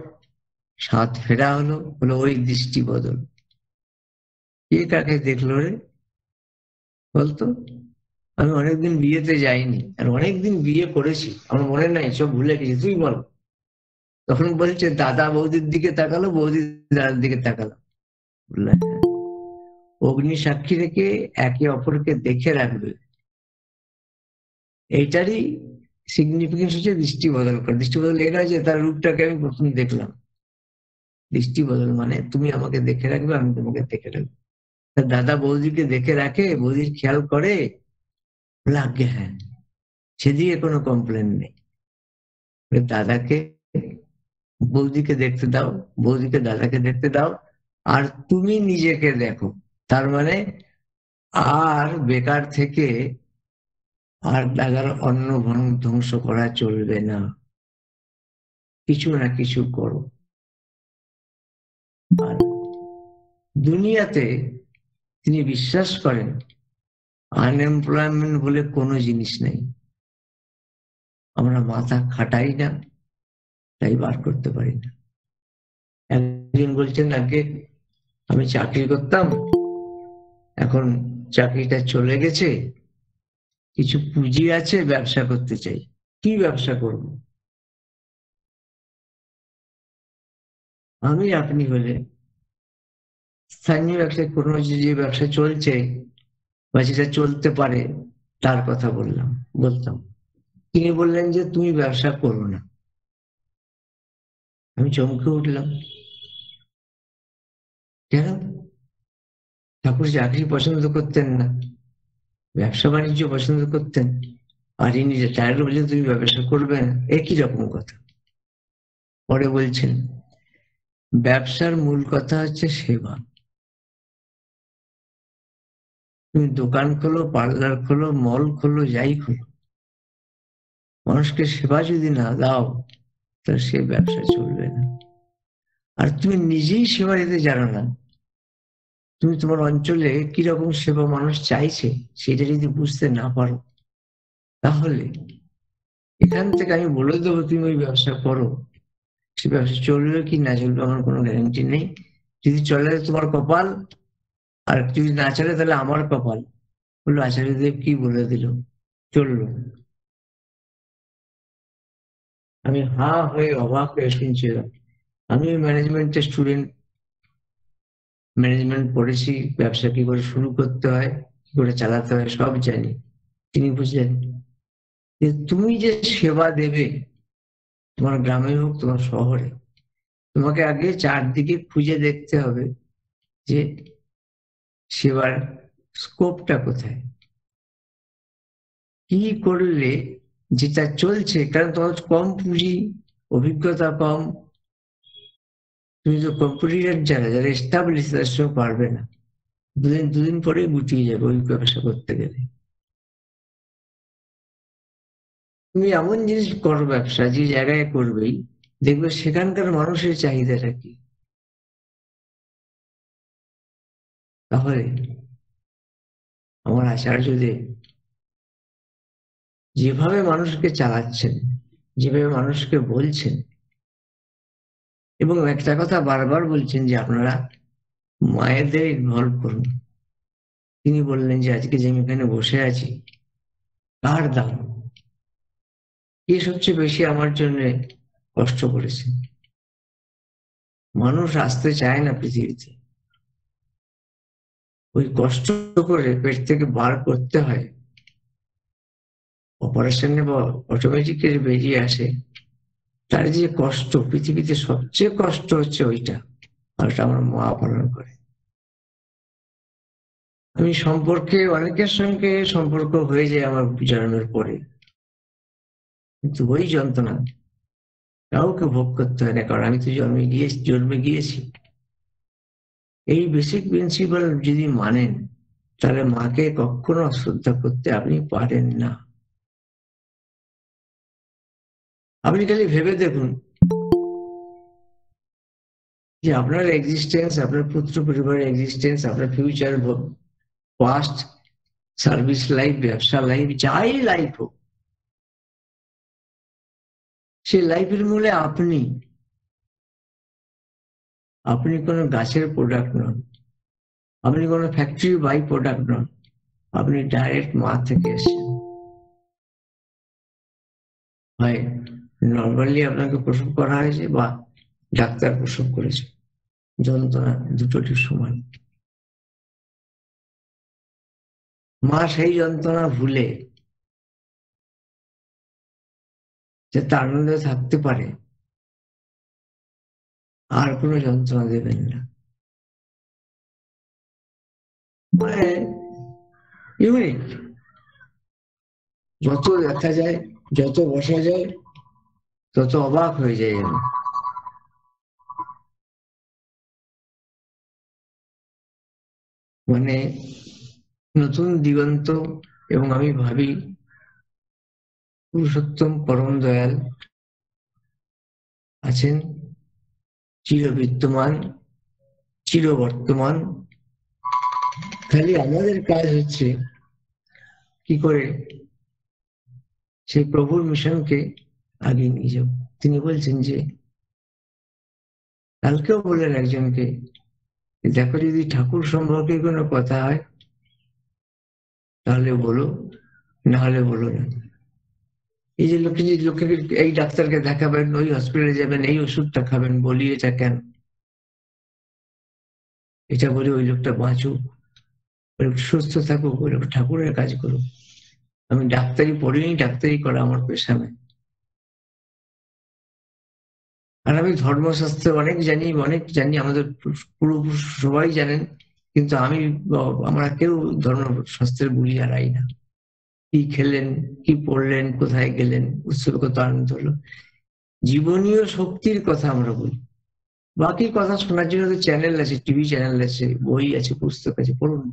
Speaker 3: সাত ফেরা হলো, বলো ওই দৃষ্টি বদল। কে কাকে দেখলো রে বলতো? আমি অনেকদিন বিয়েতে যাইনি, আর অনেকদিন বিয়ে করেছি, আমার মনে নাই, সব ভুলে গেছি, তুই বল। তখন বলছে দাদা বৌদির দিকে তাকালো, বৌদি দাদার দিকে তাকালো। বললাম হ্যাঁ। অগ্নি সাক্ষী রেখে একে অপরকে দেখে রাখবে, এইটারই সিগনিফিকেন্স হচ্ছে দৃষ্টি বদল করা। দৃষ্টি বদল এটা যে তার রূপটাকে আমি প্রথম দেখলাম। দৃষ্টি বদল মানে তুমি আমাকে দেখে রাখবে, আমি তোমাকে দেখে রাখবো। দাদা বৌদিকে দেখে রাখে, বৌদির খেয়াল করে, লাগে হ্যাঁ, সেদিকে কোনো কমপ্লেন নেই। দাদাকে বৌদিকে দেখতে দাও, বৌদিকে দাদাকে দেখতে দাও, আর তুমি নিজেকে দেখো। তার মানে আর বেকার থেকে আর দাদার অন্ন ধ্বংস করা চলবে না, কিছু না কিছু করো। আর দুনিয়াতে তিনি বিশ্বাস করেন আনএমপ্লয়মেন্ট বলে কোনো জিনিস নেই। আমরা মাথা খাটাই না, তাই বার করতে পারি না। একজন বলছেন আগে আমি চাকরি করতাম, এখন চাকরিটা চলে গেছে, কিছু পুঁজি আছে, ব্যবসা করতে চাই। কি ব্যবসা করব? আমি আপনি হলে স্থানীয় ব্যবসায় কোনো যে ব্যবসা চলছে বা যেটা চলতে পারে তার কথা বলতাম। তিনি বললেন যে তুমি ব্যবসা করো না। আমি চমকে উঠলাম, কেন? ঠাকুর চাকরি পছন্দ করতেন না, ব্যবসা বাণিজ্য পছন্দ করতেন, আর ইনি রিটায়ার্ড বলছেন তুমি ব্যবসা করবে না, একই রকম কথা। পরে বলছেন ব্যবসার মূল কথা হচ্ছে সেবা। তুমি দোকান খোলো, পার্লার খোলো, মল খোলো, যাই খোলো, মানুষকে সেবা যদি না দাও তাহলে সে ব্যবসা চলবে না। আর তুমি নিজেই সেবা দিতে জানো না, তুমি তোমার অঞ্চলে কিরকম সেবা মানুষ চাইছে সেটা যদি বুঝতে না পারো, তাহলে এখান থেকে আমি বলে দেবো তুমি ওই ব্যবসা করো, সে ব্যবসা চলবে কি না চলবে আমার কোনো গ্যারান্টি নেই। যদি চলে তোমার কপাল, আর যদি না চলে তাহলে আমার কপাল। বললো আচার্যদেব কি বলে দিল, চললো। আমি হা হয়ে অবাক হয়ে শুনছিলাম। আমি ম্যানেজমেন্টের স্টুডেন্ট, ম্যানেজমেন্ট পড়েছি, ব্যবসা কি করে শুরু করতে হয়, কি করে চালাতে হয় সব জানি। তিনি বুঝলেন যে তুমি যে সেবা দেবে, তোমার গ্রামে হোক তোমার শহরে, তোমাকে আগে চারদিকে খুঁজে দেখতে হবে যে সেবার স্কোপটা কোথায়, কি করলে যেটা চলছে, কারণ তোমার কম পুঁজি, অভিজ্ঞতা কম, তুমি তো কম্পিটিটর যারা যারা এস্টাবলিশ তার সঙ্গে পারবে না, দুদিন পরেই গুটিয়ে যাবে ওই ব্যবসা করতে গেলে। তুমি এমন জিনিস করো ব্যবসা যে জায়গায় করবেই, দেখবে সেখানকার মানুষের চাহিদাটা কি। তাহলে আমার আচার্যদেব যেভাবে মানুষকে চালাচ্ছেন, যেভাবে মানুষকে বলছেন, এবং একটা কথা বারবার বলছেন যে আপনারা মায়েদের ইনভলভ করুন। তিনি বললেন যে আজকে যে আমি এখানে বসে আছি, কার দাম, কে সবচেয়ে বেশি আমার জন্য কষ্ট করেছে। মানুষ আসতে চায় না পৃথিবীতে, ওই কষ্ট করে পেট থেকে বার করতে হয়, অপারেশনে বা অটোমেটিক্যালি বেরিয়ে আসে। তার যে কষ্ট, পৃথিবীতে সবচেয়ে কষ্ট হচ্ছে ওইটা, আর ওটা আমার মা পালন করে। আমি সম্পর্কে অনেকের সঙ্গে সম্পর্ক হয়ে যায় আমার জন্মের পরে, কিন্তু ওই যন্ত্রণা কাউকে ভোগ করতে হয় না, কারণ আমি তো জন্মে গিয়েছি। এই বেসিক প্রিন্সিপাল যদি মানেন, তাহলে মাকে কখনো অশ্রদ্ধা করতে আপনি পারেন না। আপনি খালি ভেবে দেখুন যে আপনার এক্সিস্টেন্স, আপনার পুত্র পরিবারের এক্সিস্টেন্স, আপনার ফিউচার, পাস্ট, সার্ভিস লাইফ, ব্যবসা লাইফ, যাই লাইফ হোক, সেই লাইফের মূলে আপনি আপনি কোনো গাছের প্রোডাক্ট নন, আপনি কোনো ফ্যাক্টরি বাই প্রোডাক্ট নন, আপনি ডাইরেক্ট মা থেকে এসেছেন। হয় নর্মালি আপনাকে প্রসব করা হয়েছে বা ডাক্তার প্রসব করেছে, যন্ত্রণা দুটোটি সমান। মা সেই যন্ত্রণা ভুলে যাতে আনন্দে থাকতে পারে, আর কোনো যন্ত্রণা দেবেন না। মানে ইউনিক, যত দেখা যায়, যত বসা যায়, তত অবাক হয়ে যায় আমি। মানে নতুন দিগন্ত। এবং আমি ভাবি পুরুষোত্তম পরম দয়াল আছেন, চির বিদ্যমান, চির বর্তমান। খালি আমাদের কাজ হচ্ছে কি করে সেই প্রভুর মিশনকে আগে নিয়ে যাব। তিনি বলছেন যে, কালকেও বললেন একজনকে, দেখো যদি ঠাকুর সম্পর্কে কোনো কথা হয় তাহলে বলো, না হলে বলো না। এই যে লোকে এই ডাক্তারকে দেখাবেন, ওই হসপিটালে যাবেন, এই ওষুধটা খাবেন, বলি এটা কেন? এটা বলে ওই লোকটা বাঁচুক, ওই লোকটা সুস্থ থাকুক, ওই লোক ঠাকুরের কাজ করুক। আমি ডাক্তারি পড়িনি, ডাক্তারি করা আমার পেশা নয়। আর আমি ধর্মশাস্ত্র অনেক জানি, আমাদের পূর্বপুরুষ সবাই জানেন কিন্তু আমরা কেউ ধর্মশাস্ত্রের বুলি হারাই না। কি খেলেন, কি পড়লেন, কোথায় গেলেন, উৎসবে কত আনন্দ হলো, জীবনীয় শক্তির কথা আমরা বলি। বাকি কথা শোনার জন্য তো চ্যানেল আছে, টিভি চ্যানেল আছে, বই আছে, পুস্তক আছে, পড়ুন,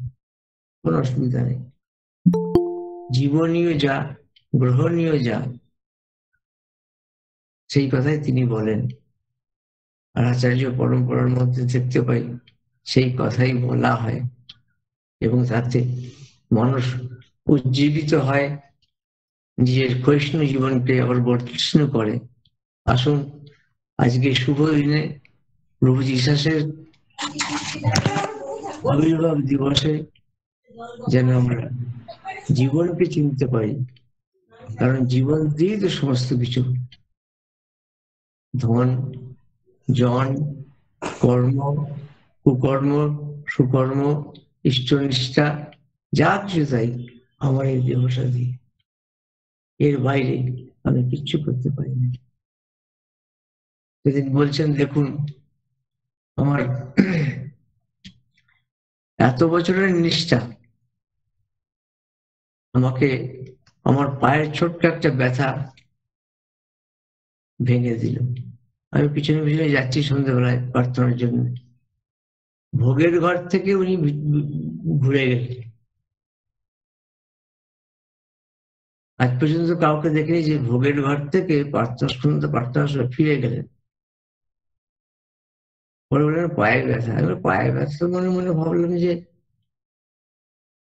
Speaker 3: কোনো অসুবিধা নেই। জীবনীয় যা, গ্রহণীয় যা, সেই কথাই তিনি বলেন। আর আচার্য পরম্পরার মধ্যে দেখতে পাই সেই কথাই বলা হয়, এবং তাতে মানুষ উজ্জীবিত হয়, নিজের ক্ষয়িষ্ণু জীবনকে আবার বর্ধিষ্ণু করে। আসুন আজকে শুভ দিনে প্রভু যিশাসের আবির্ভাব দিবসে যেন আমরা জীবনকে চিনতে পারি, কারণ জীবন দিয়েই তো সমস্ত কিছু। ধন, জন, কর্ম, কুকর্ম, সুকর্ম, ইষ্টনিষ্ঠা, যা কিছু তাই আমার এই দেহসাধী, এর বাইরে আমি কিচ্ছু করতে পারি না। সেদিন বলছেন, দেখুন আমার এত বছরের নিষ্ঠা আমাকে আমার পায়ের ছোট্ট একটা ব্যথা ভেঙে দিল। আমি পিছনে পিছনে যাচ্ছি সন্ধ্যেবেলায় প্রার্থনার জন্য, ভোগের ঘর থেকে উনি ঘুরে গেলেন। আজ পর্যন্ত কাউকে দেখিনি যে ভোগের ঘর থেকে প্রার্থনা ফিরে গেলেন। পরে বললেন পায়ে ব্যথা। পায়ে ব্যথা মনে মনে ভাবলাম যে,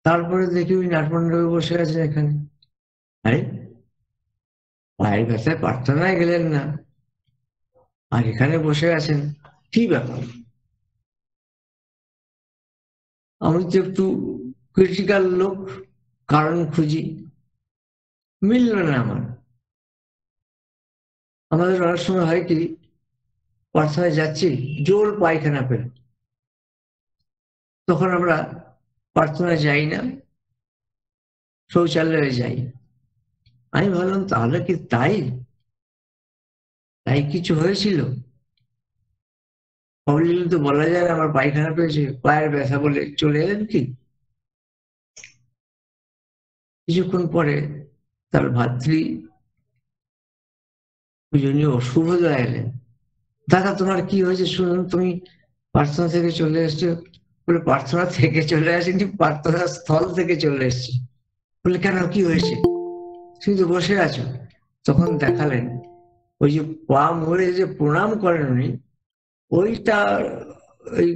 Speaker 3: তারপরে দেখি উনি নাটমণ্ডপে বসে আছেন এখানে। আরে পায়ের ব্যথায় প্রার্থনায় গেলেন না, আর এখানে বসে আছেন, কি ব্যাপার? আমি তো একটু ক্রিটিক্যাল লোক, কারণ খুঁজি, মিলল না আমার। আমাদের অনেক সময় হয় কি, প্রার্থনায় যাচ্ছি, জোর পায়খানা পেল, তখন আমরা প্রার্থনায় যাই না, শৌচালয়ে যাই। আমি ভাবলাম তাহলে কি তাই কিছু হয়েছিল? অবলীল তো বলা যায় না আমার পায়খানা পেয়েছে, পায়ের ব্যথা বলে চলে এলেন কি? কিছুক্ষণ পরে তার ভাতৃ পূজনীয় শুভদয়া এলেন। দাদা তোমার কি হয়েছে শুনুন, তুমি প্রার্থনা থেকে চলে এসছো। বলে প্রার্থনা থেকে চলে আসেনি, প্রার্থনা স্থল থেকে চলে এসছি। বলে কেন, কি হয়েছে? তুমি তো বসে আছো। তখন দেখালেন ওই যে পা মুড়ে যে প্রণাম করেন উনি, ওইটা ওই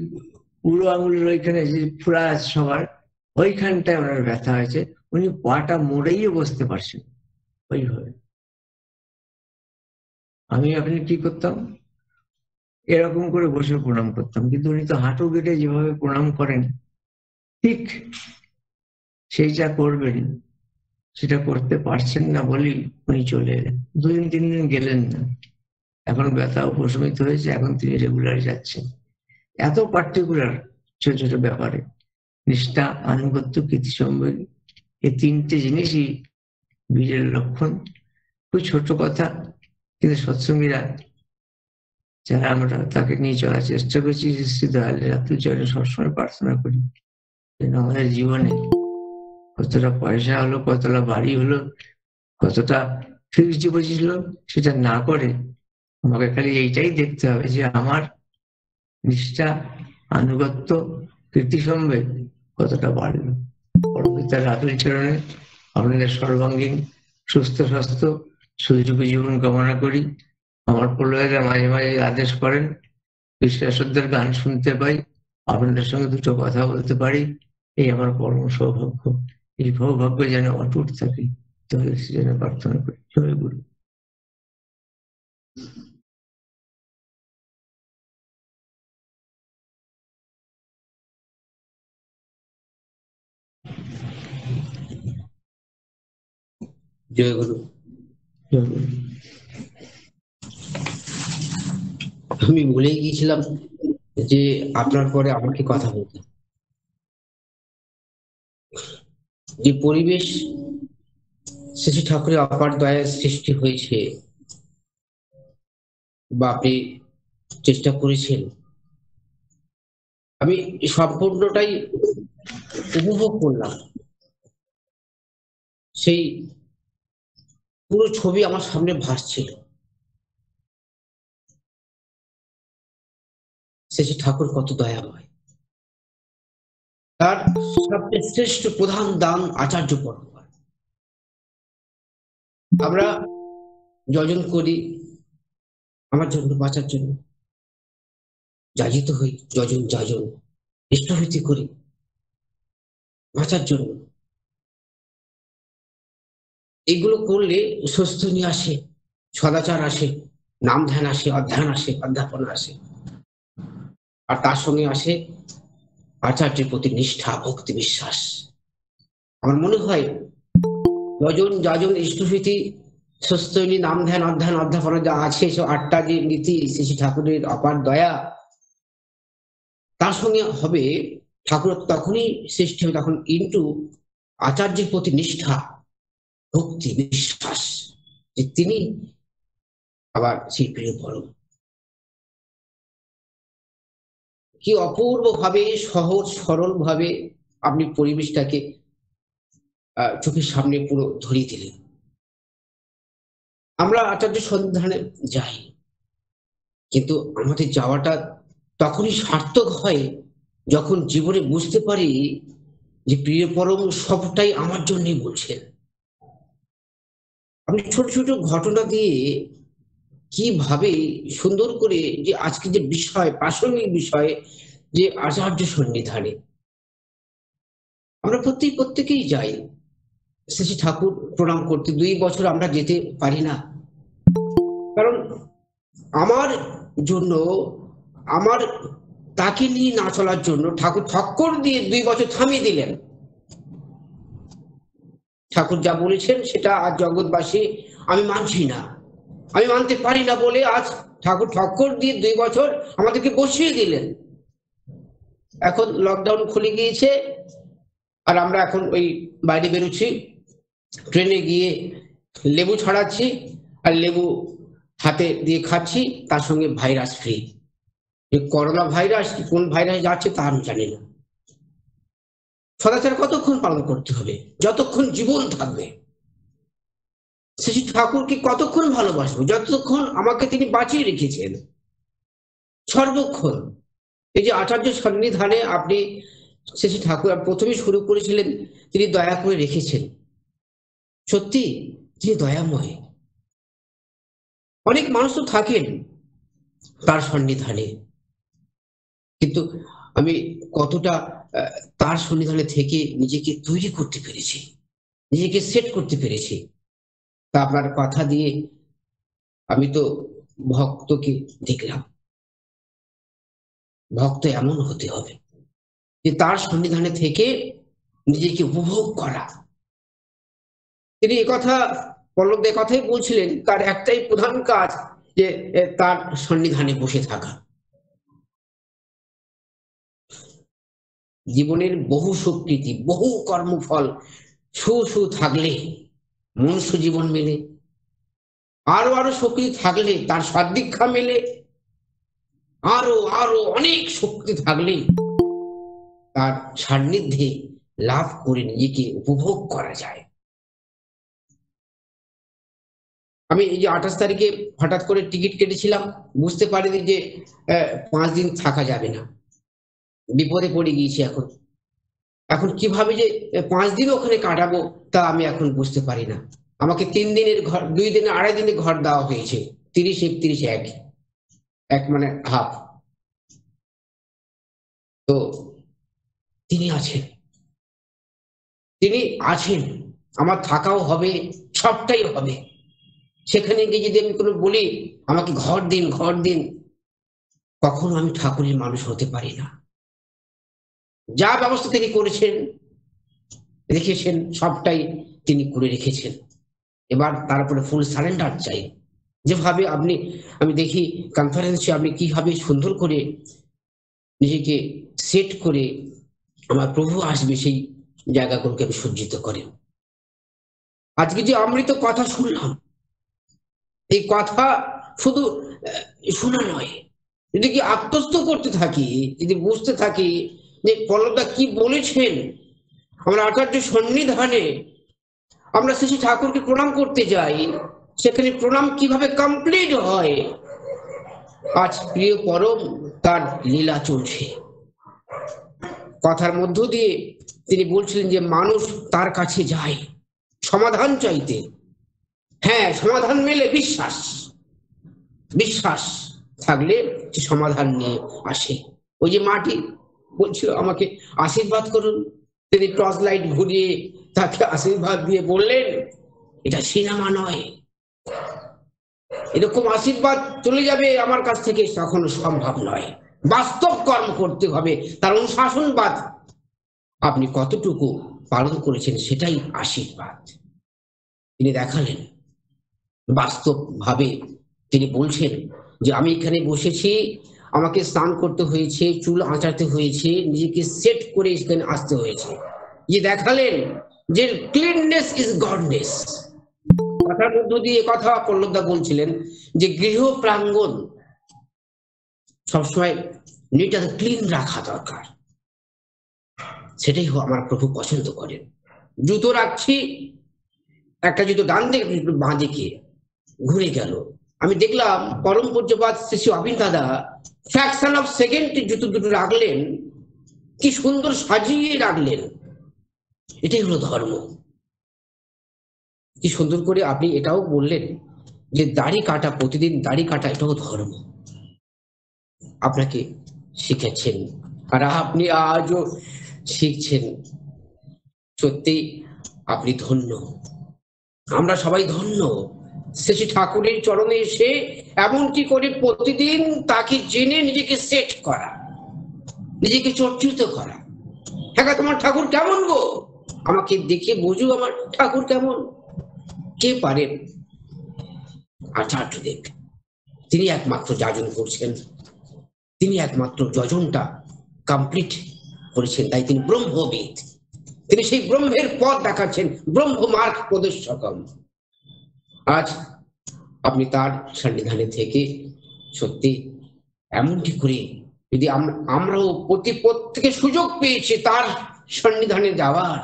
Speaker 3: বুড়ো আঙুলের ওইখানে যে ফুলা আছে সবার, ওইখানটায় ওনার ব্যথা হয়েছে। উনি পাটা মুড়েই বসতে পারছেন ওইভাবে। আপনি কি করতাম, এরকম করে বসে প্রণাম করতাম, কিন্তু উনি তো হাঁটু কেটে যেভাবে প্রণাম করেন, ঠিক সেই যা করবেন সেটা করতে পারছেন না বলেই উনি চলে এলেন। 2-3 দিন গেলেন না, এখন ব্যথা উপশমিত হয়েছে, এখন তিনি রেগুলার যাচ্ছেন। এত পার্টিকুলার ছোট ছোট ব্যাপারে নিষ্ঠা, আনুগত্য, কীর্তিসম্ভব, এই 3টে জিনিসই বীরের লক্ষণ। খুব ছোট কথা, কিন্তু সৎসঙ্গীরা যারা আমরা তাকে নিয়ে চলার চেষ্টা করছি, শ্রী দয়ালের রাত্রি চরণে সবসময় প্রার্থনা করি যেন আমাদের জীবনে কতটা পয়সা হলো, কতটা বাড়ি হলো, কতটা ফিক্সড ডিপোজিট হলো, সেটা না করে আমাকে খালি এইটাই দেখতে হবে যে আমার নিষ্ঠা, আনুগত্য, কীর্তিসম্ভব কতটা বাড়লো। পরবর্তীতার রাত্রি চরণে আপনাদের সর্বাঙ্গীন সুস্থ স্বাস্থ্য সুযোগী জীবন কামনা করি। আমার প্রলয়েরা মাঝে মাঝে আদেশ করেন, বিশ্বাসদের গান শুনতে পাই, আপনাদের সঙ্গে দুটো কথা বলতে পারি, এই আমার পরম সৌভাগ্য। এই সৌভাগ্য যেন অটুট থাকে, তবে যেন প্রার্থনা করি। জয় গুরু।
Speaker 2: জয় গুরু।
Speaker 3: জয় গুরু।
Speaker 2: আমি ভুলেই গিয়েছিলাম যে আপনার পরে আমাকে কথা বলতে। যে পরিবেশ শ্রী ঠাকুরের অপার দয়ার সৃষ্টি হয়েছে, বা আপনি চেষ্টা করেছেন, আমি সম্পূর্ণটাই উপভোগ করলাম। সেই পুরো ছবি আমার সামনে ভাসছিল। শ্রী ঠাকুর কত দয়াময়, তার সবচেয়ে শ্রেষ্ঠ প্রধান দান আচার্য পরম্পরা। আমরা যজন করি আমার জন্য, বাঁচার জন্য, যাজিত হই যজন যাজন, ইষ্টভীতি করি বাঁচার জন্য। এগুলো করলে সুস্থ নিয়ে আসে, সদাচার আসে, নাম ধ্যান আসে, অধ্যয়ন আসে, অধ্যাপনা আসে, আর তার সঙ্গে আসে আচার্যের প্রতি নিষ্ঠা, ভক্তি, বিশ্বাস। আমার মনে হয় যজন যাজন, ইষ্টভীতি, সুস্থনী, নাম ধ্যান, অধ্যয়ন, অধ্যাপনা যা আছে, সব 8টা যে নীতি, শ্রী ঠাকুরের অপার দয়া, তার সঙ্গে হবে ঠাকুর তখনই সৃষ্টি হবে, তখন কিন্তু আচার্যের প্রতি নিষ্ঠা, ভক্তি, বিশ্বাস, যে তিনি আবার সেই প্রিয় পরম। কি অপূর্ব ভাবে, সহজ সরল ভাবে আপনি পরিবেশটাকে চোখের সামনে পুরো ধরিয়ে দিলেন। আমরা আচার্য সন্ধানে যাই, কিন্তু আমাদের যাওয়াটা তখনই সার্থক হয় যখন জীবনে বুঝতে পারি যে প্রিয় পরম সবটাই আমার জন্যই বলছেন। আপনি ছোট ছোট ঘটনা দিয়ে কিভাবে সুন্দর করে যে আজকে যে বিষয়, প্রাসঙ্গিক বিষয়, যে আচার্য সন্নিধানে আমরা প্রত্যেকেই যাই শ্রী ঠাকুর প্রণাম করতে। 2 বছর আমরা যেতে পারি না, কারণ আমার জন্য, আমার তাকে নিয়ে না চলার জন্য ঠাকুর ঠক্কর দিয়ে 2 বছর থামিয়ে দিলেন। ঠাকুর যা বলেছেন সেটা আজ জগৎবাসী আমি মানছি না, আমি মানতে পারি না বলে আজ ঠাকুর ঠক্কর দিয়ে 2 বছর আমাদেরকে বসিয়ে দিলেন। এখন লকডাউন খুলে গিয়েছে, আর আমরা এখন ওই বাইরে বেরোচ্ছি, ট্রেনে গিয়ে লেবু ছড়াচ্ছি আর লেবু হাতে দিয়ে খাচ্ছি, তার সঙ্গে ভাইরাস ফ্রি। করোনা ভাইরাস কোন ভাইরাস যাচ্ছে তা আমি জানি না। সদাচার কতক্ষণ পালন করতে হবে? যতক্ষণ জীবন থাকবে। শ্রী ঠাকুরকে কতক্ষণ ভালোবাসবো? যতক্ষণ আমাকে তিনি বাঁচিয়ে রেখেছেন, সর্বক্ষণ। এই যে আচার্য সন্নিধানে আপনি শ্রী ঠাকুর প্রথমে শুরু করেছিলেন, তিনি দয়া করে রেখেছেন। সত্যি তিনি দয়াময়। অনেক মানুষ তো থাকেন তার সন্নিধানে, কিন্তু আমি কতটা তার সন্নিধানে থেকে নিজেকে তৈরি করতে পেরেছি, নিজেকে সেট করতে পেরেছি, তা আপনার কথা দিয়ে আমি তো ভক্তকে দেখলাম। ভক্ত এমন হতে হবে যে তার সন্নিধানে থেকে নিজেকে উপভোগ করা। তিনি একথা পল্লব কথাই বলছিলেন, তার একটাই প্রধান কাজ যে তার সন্নিধানে বসে থাকা। জীবনের বহু স্বীকৃতি, বহু কর্মফল সু থাকলে মনুষ্য জীবন মেলে, আরো আরো শক্তি থাকলে তার সদ্দীক্ষা মেলে, আরো আরো অনেক শক্তি থাকলে তার সান্নিধ্যে লাভ করে নিজেকে উপভোগ করা যায়। আমি এই যে 28 তারিখে হঠাৎ করে টিকিট কেটেছিলাম, বুঝতে পারিনি যে 5 দিন থাকা যাবে না। বিপদে পড়ে গিয়েছি। এখন কিভাবে যে 5 দিন ওখানে কাটাবো তা আমি এখন বুঝতে পারি না। আমাকে 3 দিনের ঘর, 2 দিনে 2.5 দিনের ঘর দেওয়া হয়েছে। 30, 31, 1 মানে হাফ। তো তিনি আছেন, আমার থাকাও হবে, সবটাই হবে। সেখানে গিয়ে যদি আমি কোনো বলি আমাকে ঘর দিন, কখনো আমি ঠাকুরের মানুষ হতে পারি না। যা ব্যবস্থা তিনি করেছেন, রেখেছেন, সবটাই তিনি করে রেখেছেন। এবার তারপরে ফুল সারেন্ডার চাই। যেভাবে আমি দেখি কনফারেন্সে আপনি কিভাবে সুন্দর করে নিজেকে সেট করে আমার প্রভু আসবে সেই জায়গাগুলোকে আমি সজ্জিত করেন। আজকে যে অমৃত কথা শুনলাম, এই কথা শুধু শোনা নয়, যদি কি আত্মস্থ করতে থাকি, যদি বুঝতে থাকি যে পল্লবদা কি বলেছেন, আমরা আচার্য সন্নিধানে আমরা শ্রী ঠাকুরকে প্রণাম করতে যাই, সেখানে প্রণাম কিভাবে কমপ্লিট হয়। আজ প্রিয় পরম তার লীলা চলছে। কথার মধ্য দিয়ে তিনি বলছিলেন যে মানুষ তার কাছে যায় সমাধান চাইতে। হ্যাঁ, সমাধান মেলে বিশ্বাস, বিশ্বাস থাকলে সে সমাধান নিয়ে আসে। ওই যে মাটি বলছিল আমাকে আশীর্বাদ করুন, তিনি টর্চ লাইট ঘুরিয়ে তাকে আশীর্বাদ দিয়ে বললেন, এটা সিনেমা নয়, এরকম আশীর্বাদ চলে যাবে আমার কাছ থেকে তখন সম্ভব নয়, বাস্তব কর্ম করতে হবে। তার অনুশাসনবাদ আপনি কতটুকু পালন করেছেন সেটাই আশীর্বাদ। তিনি দেখালেন বাস্তব ভাবে। তিনি বলছেন যে আমি এখানে বসেছি, আমাকে স্নান করতে হয়েছে, চুল আঁচাতে হয়েছে, নিজেকে সেট করে এখানে আসতে হয়েছে। যে দেখালেন যে ক্লিননেস ইজ গডনেস। কথার মধ্য দিয়ে কথা পল্লবদা বলছিলেন যে গৃহ প্রাঙ্গণ সবসময় নিট আর ক্লিন রাখা দরকার। সেটাই আমার প্রভু পছন্দ করেন। জুতো রাখছি, একটা জুতো ডান দিকে বাঁ দিকে ঘুরে গেল, আমি দেখলাম পরম পূজ্যপাদ শ্রী শ্রী অবিন দাদা ফ্র্যাকশন অফ সেকেন্ড জুতো দুটো রাখলেন, কি সুন্দর সাজিয়ে রাখলেন। এটাই হলো ধর্ম। কি সুন্দর করে আপনি এটাও বললেন যে দাড়ি কাটা, প্রতিদিন দাড়ি কাটা, এটাও ধর্ম। আপনাকে শিখেছেন আর আপনি আজও শিখছেন। সত্যি আপনি ধন্য, আমরা সবাই ধন্য। শ্রী ঠাকুরের চরণে এসে এমনটি করে প্রতিদিন তাকে জেনে নিজেকে সেট করা, নিজেকে চর্চিত করা। হ্যাঁ, তোমার ঠাকুর কেমন গো, আমাকে দেখে বুঝু আমার ঠাকুর কেমন। কে পারেন? আচার্যদেব। তিনি একমাত্র যাজন করছেন, তিনি একমাত্র যজনটা কমপ্লিট করেছেন, তাই তিনি ব্রহ্মবিদ। তিনি সেই ব্রহ্মের পথ দেখাচ্ছেন, ব্রহ্ম মার্গ প্রদর্শকম। আজ আপনি তার সন্নিধানে থেকে সত্যি এমনটি করে যদি আমরাও প্রত্যেকে সুযোগ পেয়েছি তার সন্নিধানে যাওয়ার।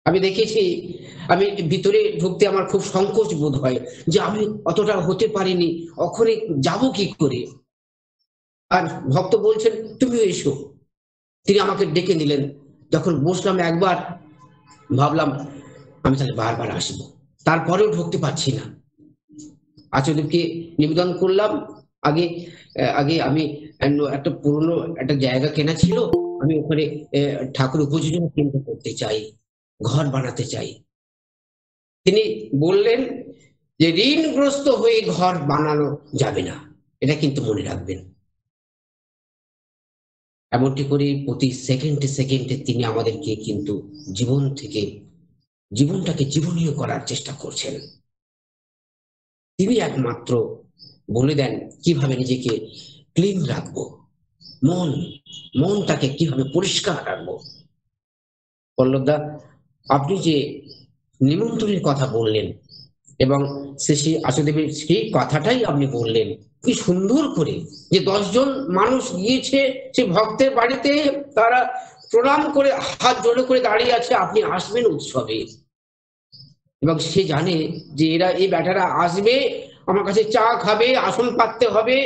Speaker 2: আমি দেখেছি, আমি ভিতরে ঢুকতে আমার খুব সংকোচ বোধ হয় যে আমি অতটা হতে পারিনি, ওখানে যাব কি করে। আর ভক্ত বলছেন তুমিও এসো, তিনি আমাকে ডেকে নিলেন। যখন বসলাম একবার, ভাবলাম আমি তাহলে বারবার আসবো, তারপরেও ঢুকতে পারছি না। আচার্যদেবকে নিবেদন করলাম। আগে আগে আমি একটা পুরনো একটা জায়গা কেনা ছিল, আমি ওখানে ঠাকুর উপযোজনা কেন্দ্র করতে চাই, ঘর বানাতে চাই। তিনি বললেন যে ঋণগ্রস্ত হয়ে ঘর বানানো যাবে না, এটা কিন্তু মনে রাখবেন। এমনটি করে প্রতি সেকেন্ডে সেকেন্ডে তিনি আমাদেরকে কিন্তু জীবনটাকে জীবনীয় করার চেষ্টা করছেন। তিনি একমাত্র বলে দেন কিভাবে নিজেকে ক্লিন রাখবো, মনটাকে কিভাবে পরিষ্কার রাখবো। পল্লবদা, আপনি যে নিমন্ত্রণের কথা বললেন এবং শ্রী আচার্যদেবের সেই কথাটাই আপনি বললেন কি সুন্দর করে, যে 10 জন মানুষ গিয়েছে সে ভক্তের বাড়িতে, তারা প্রণাম করে হাত জোড়ো করে দাঁড়িয়ে আছে, আপনি আসবেন উৎসবে। এবং সে জানে যে এই বেটারা আসবে, আমার কাছে চা খাবে, আসন পাততে হবে,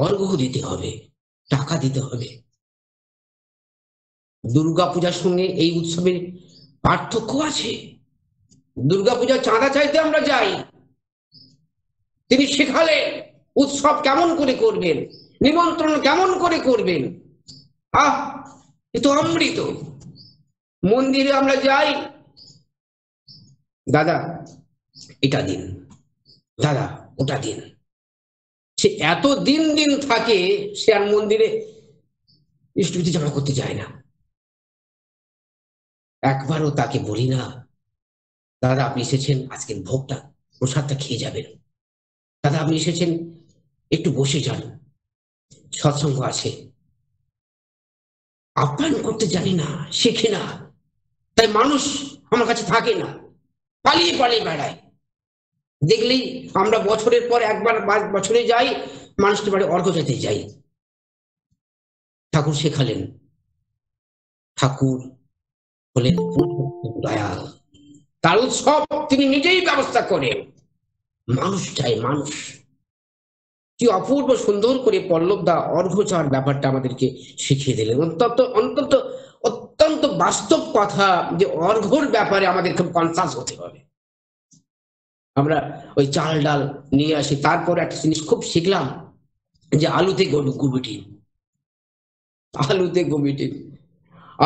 Speaker 2: অর্ঘ্য দিতে হবে, টাকা দিতে হবে। দুর্গাপূজার সঙ্গে এই উৎসবের পার্থক্য আছে। দুর্গাপূজার চাঁদা চাইতে আমরা যাই, তিনি শেখালেন উৎসব কেমন করে করবেন, নিমন্ত্রণ কেমন করে করবেন। এ তো অমৃত। মন্দিরে আমরা যাই, দাদা এটা দিন, দাদা ওটা দিন। সে এত দিন থাকে, সে আর মন্দিরে ইষ্টবিধি জমা করতে যায় না। একবারও তাকে বলি না দাদা আপনি এসেছেন, আজকের ভোগটা প্রসাদটা খেয়ে যাবেন, দাদা আপনি এসেছেন একটু বসে যান, সৎসঙ্গ আছে। আপ্যায়ন করতে জানি না, শেখে না, তাই মানুষ আমার কাছে থাকে না, পালিয়ে পালিয়ে বেড়ায়। দেখলেই আমরা বছরের পর একবার বছরে যাই, মানুষকে বাড়ি অর্ঘ্য যেতে যাই, ঠাকুর শেখালেন, ঠাকুর হলেন দয়াল, তার উৎসব তিনি নিজেই ব্যবস্থা করেন। মানুষ চাই, মানুষ। কি অপূর্ব সুন্দর করে পল্লবদা অর্ঘ্যচার ব্যাপারটা আমাদেরকে শিখিয়ে দিলেন। অত্যন্ত অত্যন্ত অত্যন্ত বাস্তব কথা যে অর্ঘ্যর ব্যাপারে আমাদের খুব কনসাস হতে হবে। আমরা ওই চাল ডাল নিয়ে আসি, তারপরে একটা জিনিস খুব শিখলাম যে আলুতে গুবিটিন, আলুতে গুবিটিন।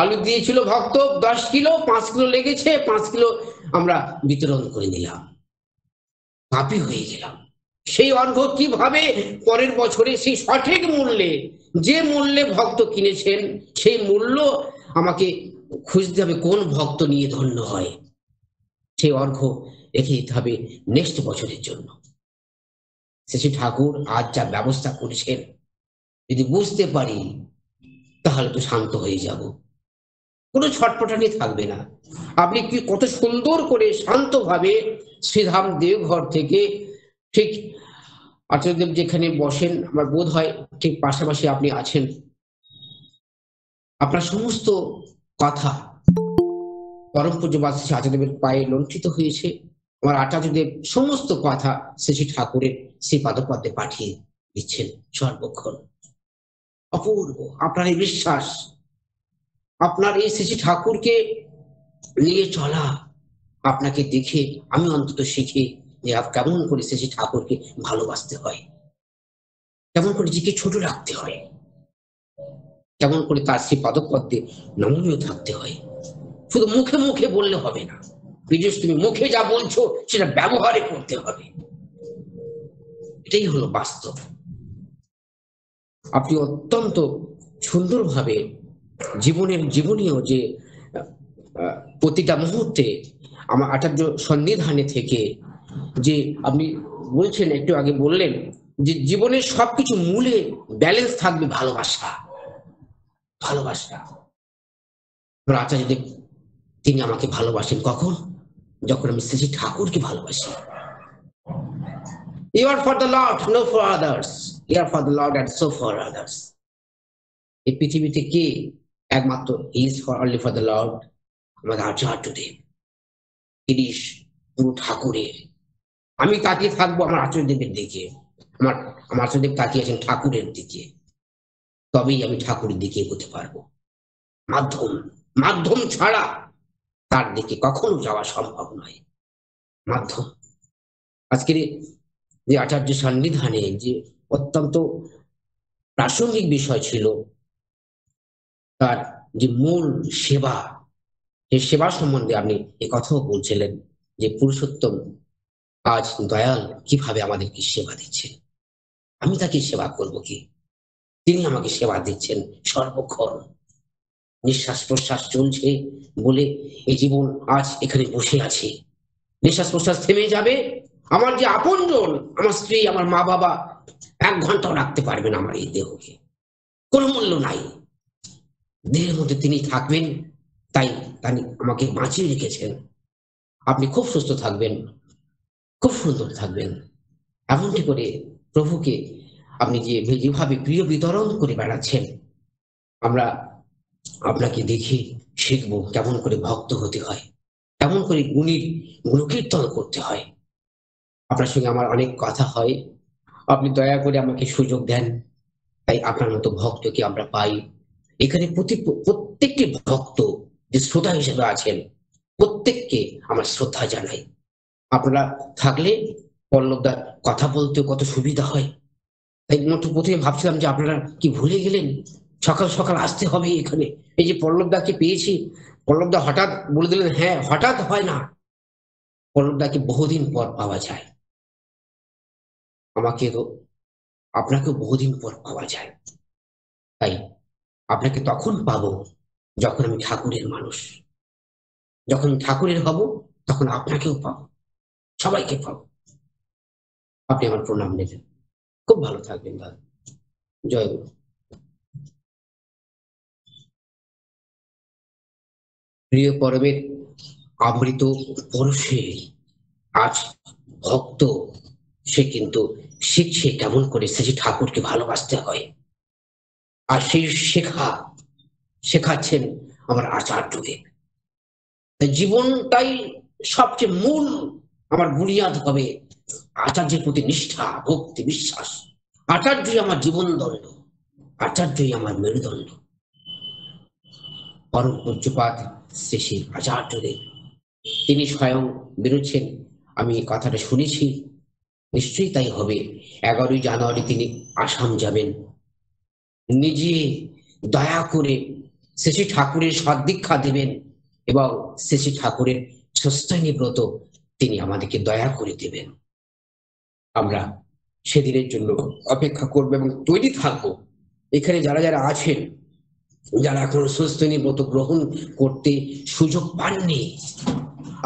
Speaker 2: আলু দিয়েছিল ভক্ত 10 কিলো, 5 কিলো লেগেছে, 5 কিলো আমরা বিতরণ করে দিলাম, পাপী হয়ে গেলাম। সেই অর্ঘ্য কিভাবে পরের বছরে সেই সঠিক মূল্যে, যে মূল্যে ভক্ত কিনেছেন সেই মূল্য আমাকে খুঁজতে হবে, কোন ভক্ত নিয়ে ধন্য হয়, সেই অর্ঘ্য রেখে দিতে হবে নেক্সট বছরের জন্য। শ্রী ঠাকুর আজ যা ব্যবস্থা করেছেন যদি বুঝতে পারি তাহলে তো শান্ত হয়ে যাব, কোনো ছটপটানি থাকবে না। আপনি কি কত সুন্দর করে শান্তভাবে শ্রীধাম দেওঘর থেকে ঠিক আচার্যদেব যেখানে বসেন, আমার বোধ হয় ঠিক পাশাপাশি আপনি আছেন, আপনার সমস্ত কথা পরম পূজ্যপাদ শ্রী আচার্যদেবের পায়ে লণ্ঠিত হয়েছে। আমার আচার্যদেব সমস্ত কথা শ্রী ঠাকুরের শ্রী পাদপদ্মে পাঠিয়ে দিচ্ছেন সর্বক্ষণ। অপূর্ব আপনার এই বিশ্বাস, আপনার এই শ্রী ঠাকুরকে নিয়ে চলা, আপনাকে দেখে আমি অন্তত শিখি যে কেমন করে শ্রী ঠাকুরকে ভালোবাসতে হয়, কেমন করে নিজেকে ছোট রাখতে হয়, কেমন করে তার সেই পদপদ্মে নমনীয় থাকতে হয়। শুধু মুখে মুখে বললে হবে না, বিশেষ তুমি মুখে যা বলছো সেটা ব্যবহারে করতে হবে। এটাই হলো বাস্তব। আপনি অত্যন্ত সুন্দরভাবে জীবনীয় যে প্রতিটা মুহূর্তে আমার আচার্য সন্নিধানে থেকে যে আপনি বলছেন, একটু আগে বললেন যে জীবনের সবকিছু মূলে ব্যালেন্স থাকবে ভালোবাসা, ভালোবাসা। আচার্যদেব তিনি আমাকে ভালোবাসেন কখন? যখন আমি শ্রী ঠাকুরকে ভালোবাসি। You are for the Lord, no for others. You are for the Lord and so for others. এই পৃথিবীতে কে একমাত্র is for only for the Lord? আমাদের আচার্যদেব, তিনি পুরো ঠাকুরের। আমি তাকিয়ে থাকবো আমার আচার্যদেবের দিকে, আমার আচার্যদেব তাকিয়ে আছেন ঠাকুরের দিকে, তবেই আমি ঠাকুরের দিকে এগোতে পারবো। মাধ্যম ছাড়া তার দিকে কখনো যাওয়া সম্ভব নয়। মাধ্যম। আজকের যে আচার্য সন্নিধানে যে অত্যন্ত প্রাসঙ্গিক বিষয় ছিল তার যে মূল সেবা, সেই সেবা সম্বন্ধে আপনি এ কথাও বলছিলেন যে পুরুষোত্তম আজ দয়াল কিভাবে আমাদেরকে সেবা দিচ্ছেন, আমি তাকে সেবা করব কি? তিনি আমাকে সেবা দিচ্ছেন সর্বক্ষণ। নিঃশ্বাস প্রশ্বাস চলছে বলে এই জীবন আজ এখানে বসে আছে, নিঃশ্বাস প্রশ্বাস থেমে যাবে, আমার যে আপনজন, আমার স্ত্রী, আমার মা বাবা 1 ঘন্টাও রাখতে পারবেন আমার এই দেহকে, কোনো মূল্য নাই। দেহের মধ্যে তিনি থাকবেন, তাই তিনি আমাকে বাঁচিয়ে রেখেছেন। আপনি খুব সুস্থ থাকবেন, খুব সুন্দর থাকবেন, এমনটি করে প্রভুকে আপনি যেভাবে প্রিয় বিতরণ করে বেড়াচ্ছেন, আমরা আপনাকে দেখে শিখবো কেমন করে ভক্ত হতে হয়, কেমন করে গুণকীর্তন করতে হয়। আপনার সঙ্গে আমার অনেক কথা হয়, আপনি দয়া করে আমাকে সুযোগ দেন, তাই আপনার মতো ভক্তকে আমরা পাই। এখানে প্রত্যেকটি ভক্ত যে শ্রোতা হিসেবে আছেন, প্রত্যেককে আমার শ্রদ্ধা জানাই। আপনারা থাকলে পল্লবদার কথা বলতে কত সুবিধা হয়। তাই প্রথমে ভাবছিলাম যে আপনারা কি ভুলে গেলেন, সকাল সকাল আসতে হবে এখানে। এই যে পল্লবদাকে পেয়েছি, পল্লবদা হঠাৎ বলে দিলেন, হ্যাঁ, হঠাৎ হয় না, পল্লবদাকে বহুদিন পর পাওয়া যায়, আপনাকেও বহুদিন পর পাওয়া যায়। তাই আপনাকে তখন পাবো যখন আমি ঠাকুরের মানুষ, যখন ঠাকুরের হব তখন আপনাকেও পাবো, সবাইকে পাবো। আপনি আমার প্রণাম নেবেন, খুব ভালো থাকবেন দাদা। জয় গুরু। প্রিয় পরমের অমৃত পরশে আজ ভক্ত সে কিন্তু শিখছে কেমন করে শ্রী ঠাকুরকে ভালোবাসতে হয়। আর সেই শেখাচ্ছেন আমার আচার্যদেব। জীবনটাই সবচেয়ে মূল আমার বুনিয়াদ হবে আচার্যের প্রতি নিষ্ঠা, ভক্তি, বিশ্বাস। আচার্যই আমার জীবন দণ্ড, আচার্যই আমার মেরুদণ্ড। পরম পূজ্যপাদ শ্রী শ্রী আচার্যদেব তিনি স্বয়ং বেরোচ্ছেন। আমি এই কথাটা শুনেছি, নিশ্চয়ই তাই হবে। 11ই জানুয়ারি তিনি আসাম যাবেন। নিজে দয়া করে শ্রী ঠাকুরের সদ্দীক্ষা দেবেন এবং শ্রী ঠাকুরের সস্তায়নী ব্রত তিনি আমাদেরকে দয়া করে দেবেন। আমরা সেদিনের জন্য অপেক্ষা করবো এবং তৈরি থাকবো। এখানে যারা যারা আছেন, যারা এখনো সস্তায়নী ব্রত গ্রহণ করতে সুযোগ পাননি,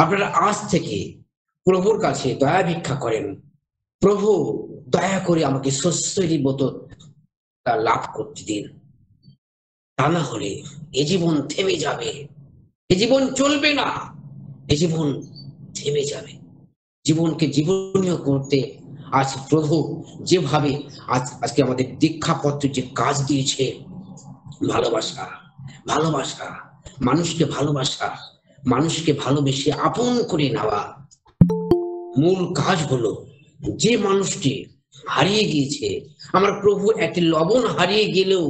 Speaker 2: আপনারা আজ থেকে প্রভুর কাছে দয়া ভিক্ষা করেন, প্রভু দয়া করে আমাকে সস্তায়নী ব্রত লাভ করতে দিন। তা না হলে এ জীবন থেমে যাবে, এ জীবন চলবে না, এ জীবন থেমে যাবে। জীবনকে জীবনীয় করতে আজ প্রভু যেভাবে আজকে আমাদের দীক্ষাপত্র যে কাজ দিয়েছে, ভালোবাসা, ভালোবাসা, মানুষকে ভালোবাসা, মানুষকে ভালোবেসে আপন করে নেওয়া, মূল কাজ হলো যে মানুষটি হারিয়ে গিয়েছে। আমার প্রভু একটি লবণ হারিয়ে গেলেও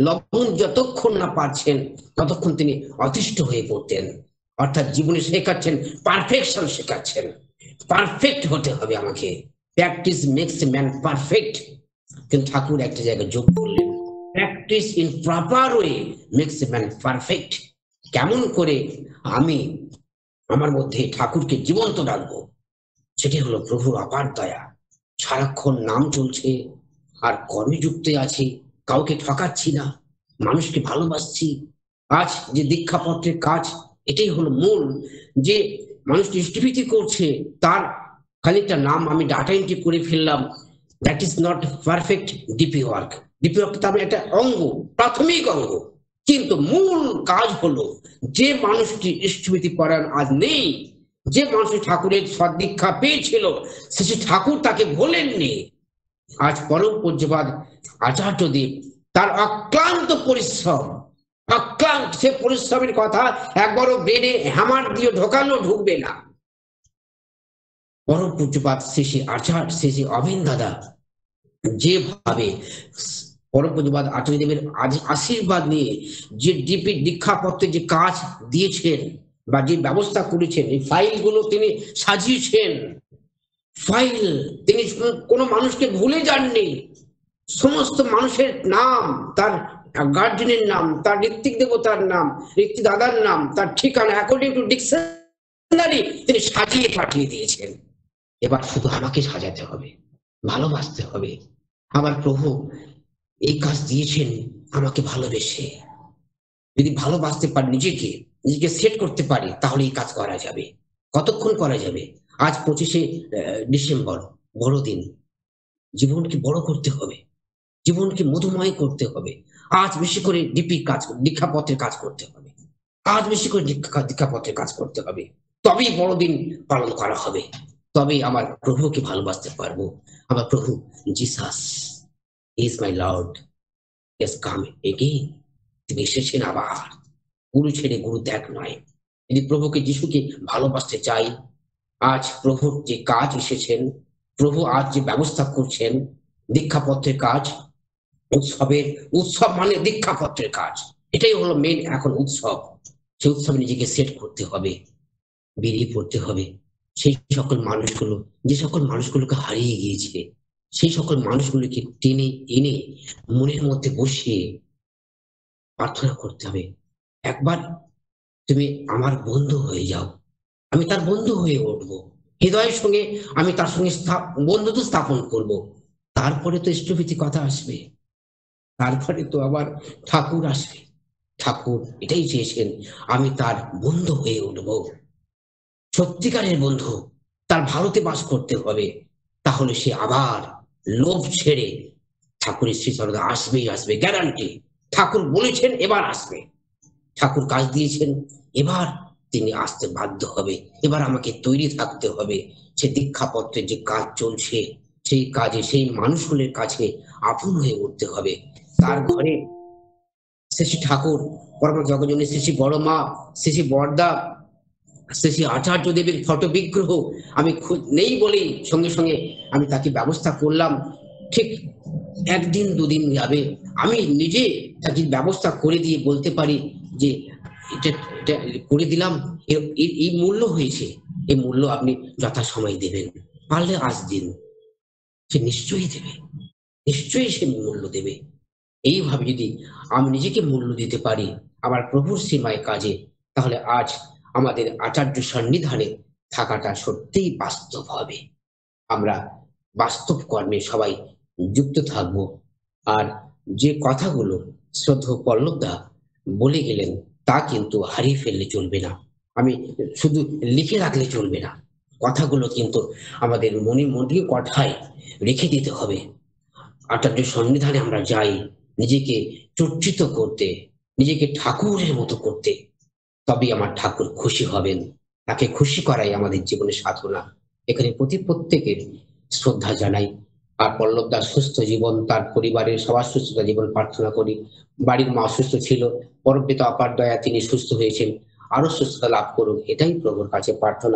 Speaker 2: লবণ যতক্ষণ না পারছেন ততক্ষণ তিনি অতিষ্ঠ হয়ে পড়তেন। অর্থাৎ জীবনে শেখাচ্ছেন, পারফেকশন শেখাচ্ছেন, পারফেক্ট হতে হবে আমাকে। Practice makes a man perfect. কিন্তু ঠাকুর একটা জায়গায় যোগ করলেন, practice in proper way makes a man perfect. কেমন করে আমি আমার মধ্যে ঠাকুরকে জীবন্ত রাখবো, সেটি হলো প্রভুর অপার দয়া। সারাক্ষণ নাম চলছে আর কর্মে যুক্ত আছি, কাউকে ঠকাচ্ছি না, মানুষকে ভালোবাসছি। আজ যে দীক্ষাপত্রের কাজ, এটাই হলো মূল। যে মানুষ ডিস্ট্রিবিউট করছে তার খানিকটা নাম আমি ডাটা এন্ট্রি করে ফেললাম, that is not perfect DP work. DP work তার একটা অঙ্গ, প্রাথমিক অঙ্গ, কিন্তু মূল কাজ হলো যে মানুষটি ইষ্টভীতি পরায়ণ আজ নেই, যে মানুষ ঠাকুরের সদ্দীক্ষা পেয়েছিল, শ্রী ঠাকুর তাকে ভোলেননি। আজ পরম পূজ্যপাদ আচার্যদেব তার অক্লান্ত পরিশ্রম, অক্লান্ত সে পরিশ্রমের কথা একবারও ব্রেনে হ্যামার দিয়ে ঢোকানো ঢুকবে না। পরম পূজ্যপাদ শ্রী শ্রী আচার্য শ্রী শ্রী অবিন দাদা যেভাবে পরম পূজ্যপাদ আচার্যদেবের আশীর্বাদ নিয়ে যে দীক্ষাপত্রের যে কাজ দিয়েছেন বা যে ব্যবস্থা করেছেন, এই ফাইলগুলো তিনি সাজিয়েছেন, ফাইল তিনি কোনো মানুষকে ভুলে যাননি। সমস্ত মানুষের নাম, তার গার্জেনের নাম, তার ঋত্বিক দেবতার নাম, ঋত্বিক দাদার নাম, তার ঠিকানা অ্যাকর্ডিং টু ডিকশনারি তিনি সাজিয়ে পাঠিয়ে দিয়েছেন। এবার শুধু আমাকে সাজাতে হবে, ভালোবাসতে হবে। আমার প্রভু এই কাজ দিয়েছেন আমাকে ভালোবেসে। যদি ভালোবাসতে পারি, নিজেকে সেট করতে পারি, তাহলে এই কাজ করা যাবে। কতক্ষণ করা যাবে? আজ 25শে ডিসেম্বর, বড়দিন। জীবনকে বড় করতে হবে, জীবনকে মধুময় করতে হবে। আজ বেশি করে দীক্ষাপত্রের কাজ করতে হবে, আজ বেশি করে দীক্ষাপত্রের কাজ করতে হবে। তবেই বড়দিন পালন করা হবে, তবেই আমার প্রভুকে ভালোবাসতে পারবো। আমার প্রভু Jesus is my Lord, is come again. তিনি এসেছেন আবার। গুরু ছেড়ে গুরু ত্যাগ নয়। যদি প্রভুকে, যিশুকে ভালোবাসতে চাই, আজ প্রভুর যে কাজ এসেছেন, প্রভু আজ যে ব্যবস্থা করছেন, দীক্ষাপত্রের কাজ, উৎসব মানে দীক্ষাপত্রের কাজ, এটাই হলো মেন এখন উৎসব। সেই উৎসবে নিজেকে সেট করতে হবে, বেরিয়ে পড়তে হবে। সেই সকল মানুষগুলো, যে সকল মানুষগুলোকে হারিয়ে গিয়েছে, সেই সকল মানুষগুলোকে টেনে এনে মনের মধ্যে বসিয়ে প্রার্থনা করতে হবে, একবার তুমি আমার বন্ধু হয়ে যাও, আমি তার বন্ধু হয়ে উঠবো। হৃদয়ের সঙ্গে আমি তার সঙ্গে বন্ধুত্ব স্থাপন করব। তারপরে তো ইষ্টভীতি কথা আসবে, তারপরে তো আবার ঠাকুর আসবে। ঠাকুর এটাই চেয়েছেন, আমি তার বন্ধু হয়ে উঠব, সত্যিকারের বন্ধু। তার ভারতে বাস করতে হবে, তাহলে সে আবার লোভ ছেড়ে ঠাকুরের শ্রীচরণে আসবেই আসবে, গ্যারান্টি। ঠাকুর বলেছেন এবার আসবে, ঠাকুর কাজ দিয়েছেন, এবার তিনি আসতে বাধ্য হবে। এবার আমাকে তৈরি থাকতে হবে। সে দীক্ষাপত্রের যে কাজ চলছে, সেই কাজে, সেই মানুষগুলোর কাছে আপন হয়ে উঠতে হবে। তার ঘরে শ্রী শ্রী ঠাকুর, পরম জগজননী শ্রী শ্রী বড় মা, শ্রী শ্রী বরদা, শ্রী শ্রী আচার্য দেবের ফটো বিগ্রহ আমি নেই বলেই সঙ্গে সঙ্গে আমি তাকে ব্যবস্থা করলাম। ঠিক একদিন দুদিন যাবে, আমি নিজে তাকে ব্যবস্থা করে দিয়ে বলতে পারি যে এটা এটা করে দিলাম, এই মূল্য হয়েছে, এই মূল্য আপনি যথাসময় দেবেন, পারলে আজ দিন। সে নিশ্চয়ই দেবে, নিশ্চয়ই সে মূল্য দেবে। এইভাবে যদি আমি নিজেকে মূল্য দিতে পারি আমার প্রভুর সীমায় কাজে, তাহলে আজ আমাদের আচার্য সন্নিধানে থাকাটা সত্যিই বাস্তব হবে। আমরা বাস্তব কর্মে সবাই যুক্ত থাকব। আর যে কথাগুলো শ্রদ্ধেয় পল্লবদা বলে গেলেন তা কিন্তু হারিয়ে ফেললে চলবে না, আমি শুধু লিখে রাখলে চলবে না, কথাগুলো কিন্তু আমাদের মনে কথায় রেখে দিতে হবে। আচার্য সন্নিধানে আমরা যাই নিজেকে চর্চিত করতে, নিজেকে ঠাকুরের মতো করতে, তবেই আমার ঠাকুর খুশি হবেন। তাকে খুশি করাই আমাদের জীবনের সাধনা। এখানে প্রত্যেকের শ্রদ্ধা জানাই। আর পল্লবদার সুস্থ জীবন, তার পরিবারের সবার সুস্থতা জীবন প্রার্থনা করি। বাড়ির মা অসুস্থ ছিল, পরমপিতা অপার দয়া তিনি সুস্থ হয়েছেন, আরো সুস্থতা লাভ করুন, এটাই প্রভুর কাছে প্রার্থনা।